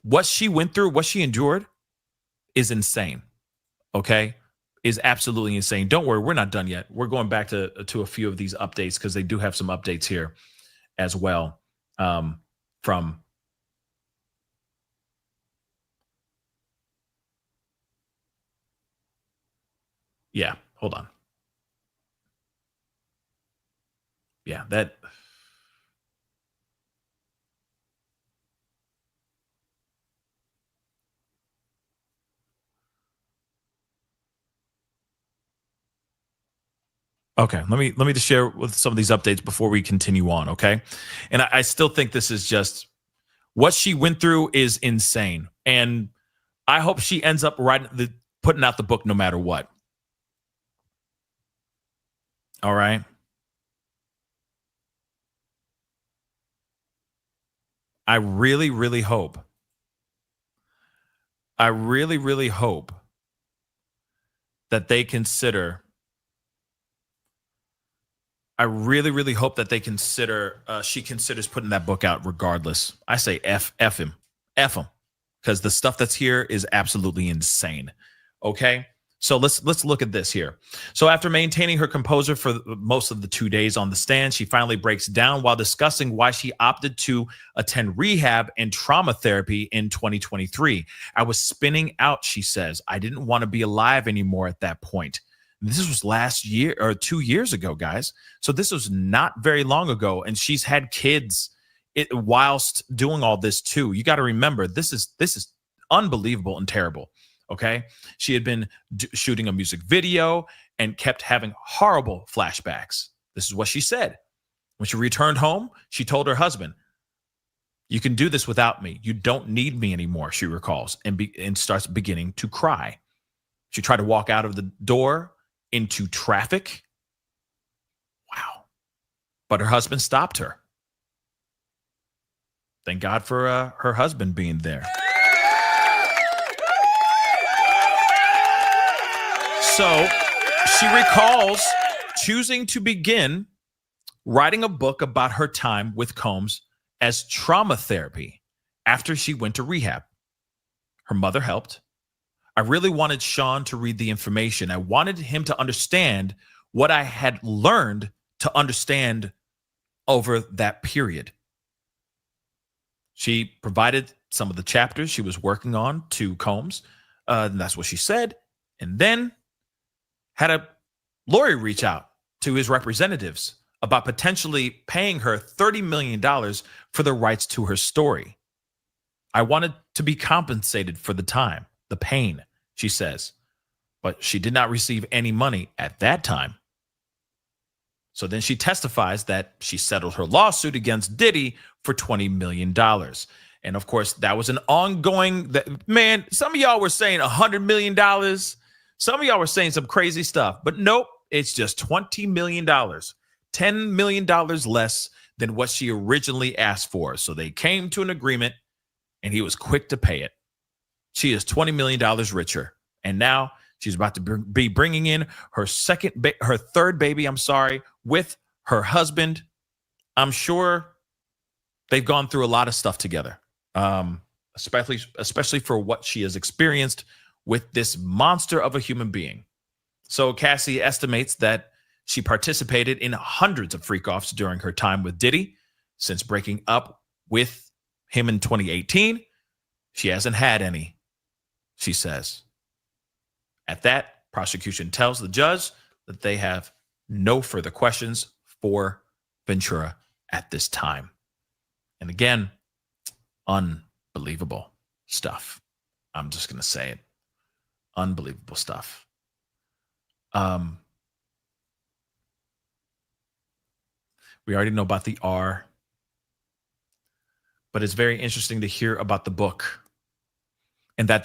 what she went through, what she endured, is insane. Okay, is absolutely insane. Don't worry, we're not done yet. We're going back to a few of these updates because they do have some updates here as well. From yeah, hold on. Yeah, that. Okay, let me just share with some of these updates before we continue on. Okay, and I still think this is just what she went through is insane, and I hope she ends up putting out the book no matter what. All right. I really, really hope. I really, really hope that they consider. I really, really hope that they consider. She considers putting that book out, regardless. I say f him, because the stuff that's here is absolutely insane. Okay, so let's look at this here. So after maintaining her composure for most of the 2 days on the stand, she finally breaks down while discussing why she opted to attend rehab and trauma therapy in 2023. I was spinning out, she says. I didn't want to be alive anymore at that point. This was last year or 2 years ago, guys. So this was not very long ago, and she's had kids whilst doing all this too. You got to remember, this is unbelievable and terrible. Okay, she had been shooting a music video and kept having horrible flashbacks. This is what she said. When she returned home, she told her husband, "You can do this without me. You don't need me anymore," she recalls, and starts beginning to cry. She tried to walk out of the door into traffic. Wow. But her husband stopped her. Thank God for her husband being there. So she recalls choosing to begin writing a book about her time with Combs as trauma therapy after she went to rehab. Her mother helped. I really wanted Sean to read the information. I wanted him to understand what I had learned to understand over that period. She provided some of the chapters she was working on to Combs. And that's what she said. And then had a lawyer reach out to his representatives about potentially paying her $30 million for the rights to her story. I wanted to be compensated for the time, the pain, she says, but she did not receive any money at that time. So then she testifies that she settled her lawsuit against Diddy for $20 million. And of course, that was an ongoing, man, some of y'all were saying $100 million. Some of y'all were saying some crazy stuff, but nope, it's just $20 million, $10 million less than what she originally asked for. So they came to an agreement and he was quick to pay it. She is $20 million richer. And now she's about to be bringing in her third baby, with her husband. I'm sure they've gone through a lot of stuff together, especially for what she has experienced with this monster of a human being. So Cassie estimates that she participated in hundreds of freak-offs during her time with Diddy. Since breaking up with him in 2018, she hasn't had any, she says. At that, prosecution tells the judge that they have no further questions for Ventura at this time. And again, unbelievable stuff. I'm just going to say it. Unbelievable stuff. We already know about the R, but it's very interesting to hear about the book, and that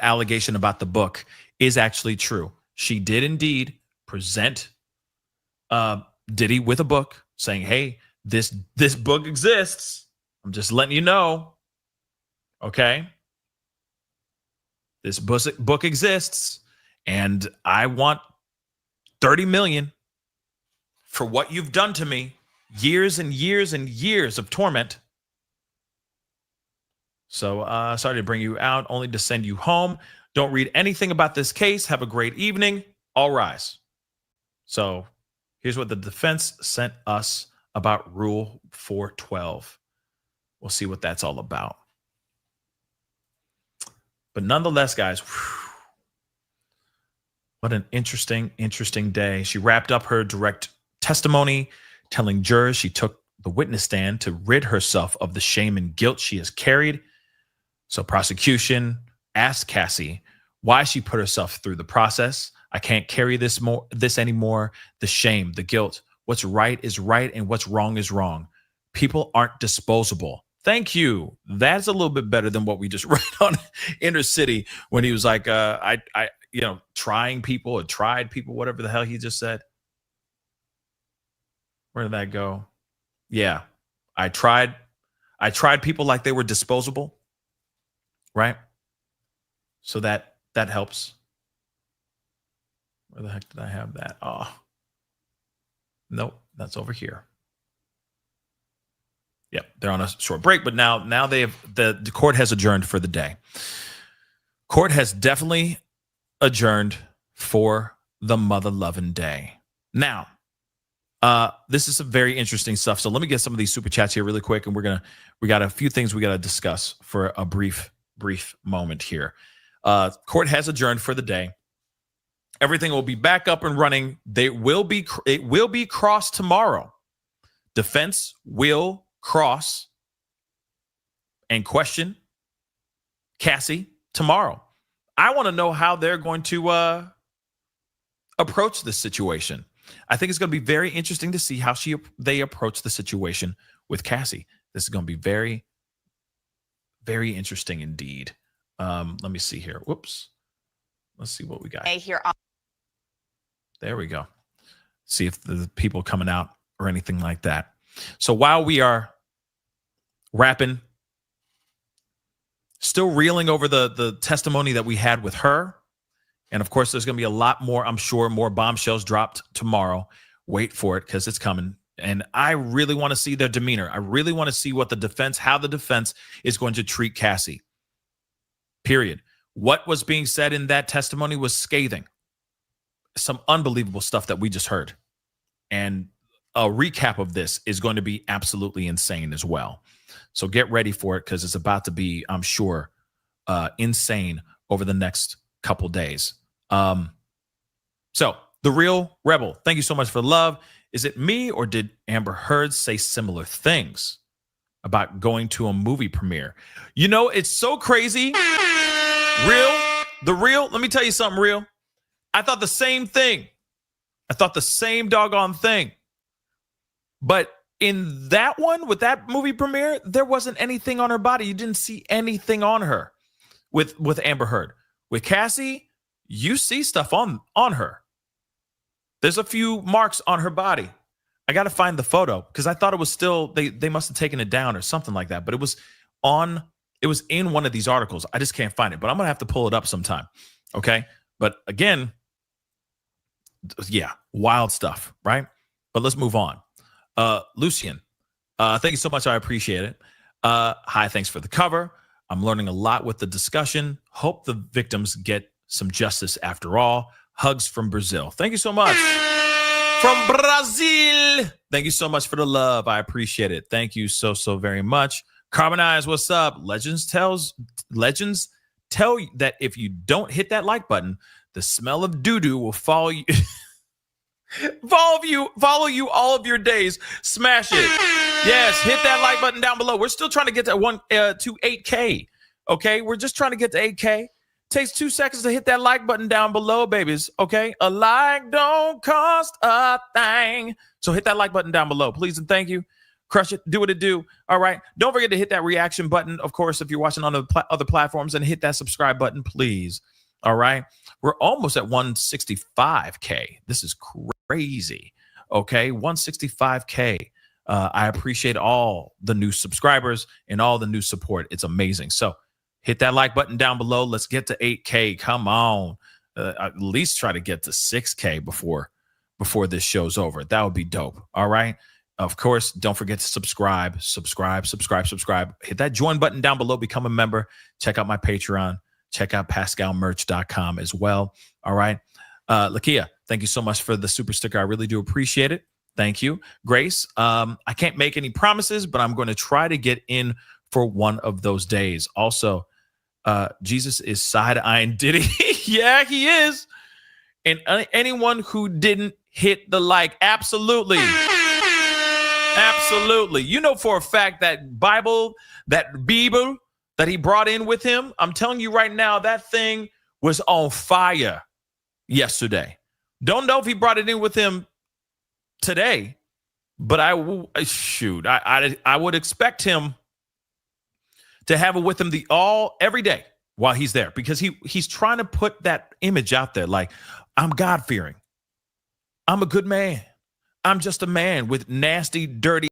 allegation about the book is actually true. She did indeed present Diddy with a book saying, "Hey, this book exists. I'm just letting you know. Okay? This book exists, and I want 30 million for what you've done to me. Years and years and years of torment. So sorry to bring you out, only to send you home. Don't read anything about this case. Have a great evening. All rise." So here's what the defense sent us about Rule 412. We'll see what that's all about. But nonetheless, guys, what an interesting day. She wrapped up her direct testimony, telling jurors she took the witness stand to rid herself of the shame and guilt she has carried. So prosecution asked Cassie why she put herself through the process I can't carry this anymore. The shame, the guilt. What's right is right and what's wrong is wrong. People aren't disposable. Thank you. That's a little bit better than what we just read on Inner City when he was like, trying people or tried people, whatever the hell he just said. Where did that go? Yeah. I tried people like they were disposable. Right? So that helps. Where the heck did I have that? Oh. Nope, that's over here. Yep, they're on a short break, but now the court has adjourned for the day. Court has definitely adjourned for the mother-loving day. Now, this is some very interesting stuff. So let me get some of these super chats here really quick, and we got a few things we got to discuss for a brief moment here. Court has adjourned for the day. Everything will be back up and running. It will be crossed tomorrow. Defense will cross and question Cassie tomorrow. I want to know how they're going to approach this situation. I think it's going to be very interesting to see how they approach the situation with Cassie. This is going to be very, very interesting indeed. Let me see here. Whoops. Let's see what we got. There we go. See if the people coming out or anything like that. So while we are rapping, still reeling over the testimony that we had with her. And of course, there's going to be a lot more, I'm sure, more bombshells dropped tomorrow. Wait for it because it's coming. And I really want to see their demeanor. I really want to see how the defense is going to treat Cassie. Period. What was being said in that testimony was scathing. Some unbelievable stuff that we just heard. And a recap of this is going to be absolutely insane as well. So get ready for it because it's about to be, I'm sure, insane over the next couple days. So the real rebel, thank you so much for the love. Is it me or did Amber Heard say similar things about going to a movie premiere? You know, it's so crazy. Let me tell you something real. I thought the same thing. I thought the same doggone thing. But in that one, with that movie premiere, there wasn't anything on her body. You didn't see anything on her with Amber Heard. With Cassie, you see stuff on her. There's a few marks on her body. I got to find the photo because I thought it was still, they must have taken it down or something like that. But it was in one of these articles. I just can't find it, but I'm going to have to pull it up sometime. Okay. But again, yeah, wild stuff, right? But let's move on. Lucian, thank you so much. I appreciate it. Hi, thanks for the cover. I'm learning a lot with the discussion. Hope the victims get some justice after all. Hugs from Brazil. Thank you so much. From Brazil. Thank you so much for the love. I appreciate it. Thank you so very much. Carbonize, what's up? Legends tell you that if you don't hit that like button, the smell of doo-doo will follow you. follow you all of your days. Smash it. Yes, hit that like button down below. We're still trying to get to 8K. Okay, we're just trying to get to 8K. Takes 2 seconds to hit that like button down below, babies. Okay, a like don't cost a thing. So hit that like button down below, please and thank you. Crush it. Do what it do. All right. Don't forget to hit that reaction button, of course, if you're watching on the other platforms, and hit that subscribe button, please. All right. We're almost at 165K. This is crazy. Okay. 165K. I appreciate all the new subscribers and all the new support. It's amazing. So hit that like button down below. Let's get to 8K. Come on. At least try to get to 6K before this show's over. That would be dope. All right. Of course, don't forget to subscribe. Hit that join button down below. Become a member. Check out my Patreon. Check out PascalMerch.com as well. All right. Lakia, thank you so much for the super sticker. I really do appreciate it. Thank you. Grace, I can't make any promises, but I'm going to try to get in for one of those days. Also, Jesus is side-eyeing Diddy. Yeah, he is. And anyone who didn't hit the like, absolutely. Absolutely. You know for a fact that Bible that he brought in with him, I'm telling you right now, that thing was on fire. yesterday. Don't know if he brought it in with him today, but I would expect him to have it with him every day while he's there, because he's trying to put that image out there like, I'm God-fearing. I'm a good man. I'm just a man with nasty, dirty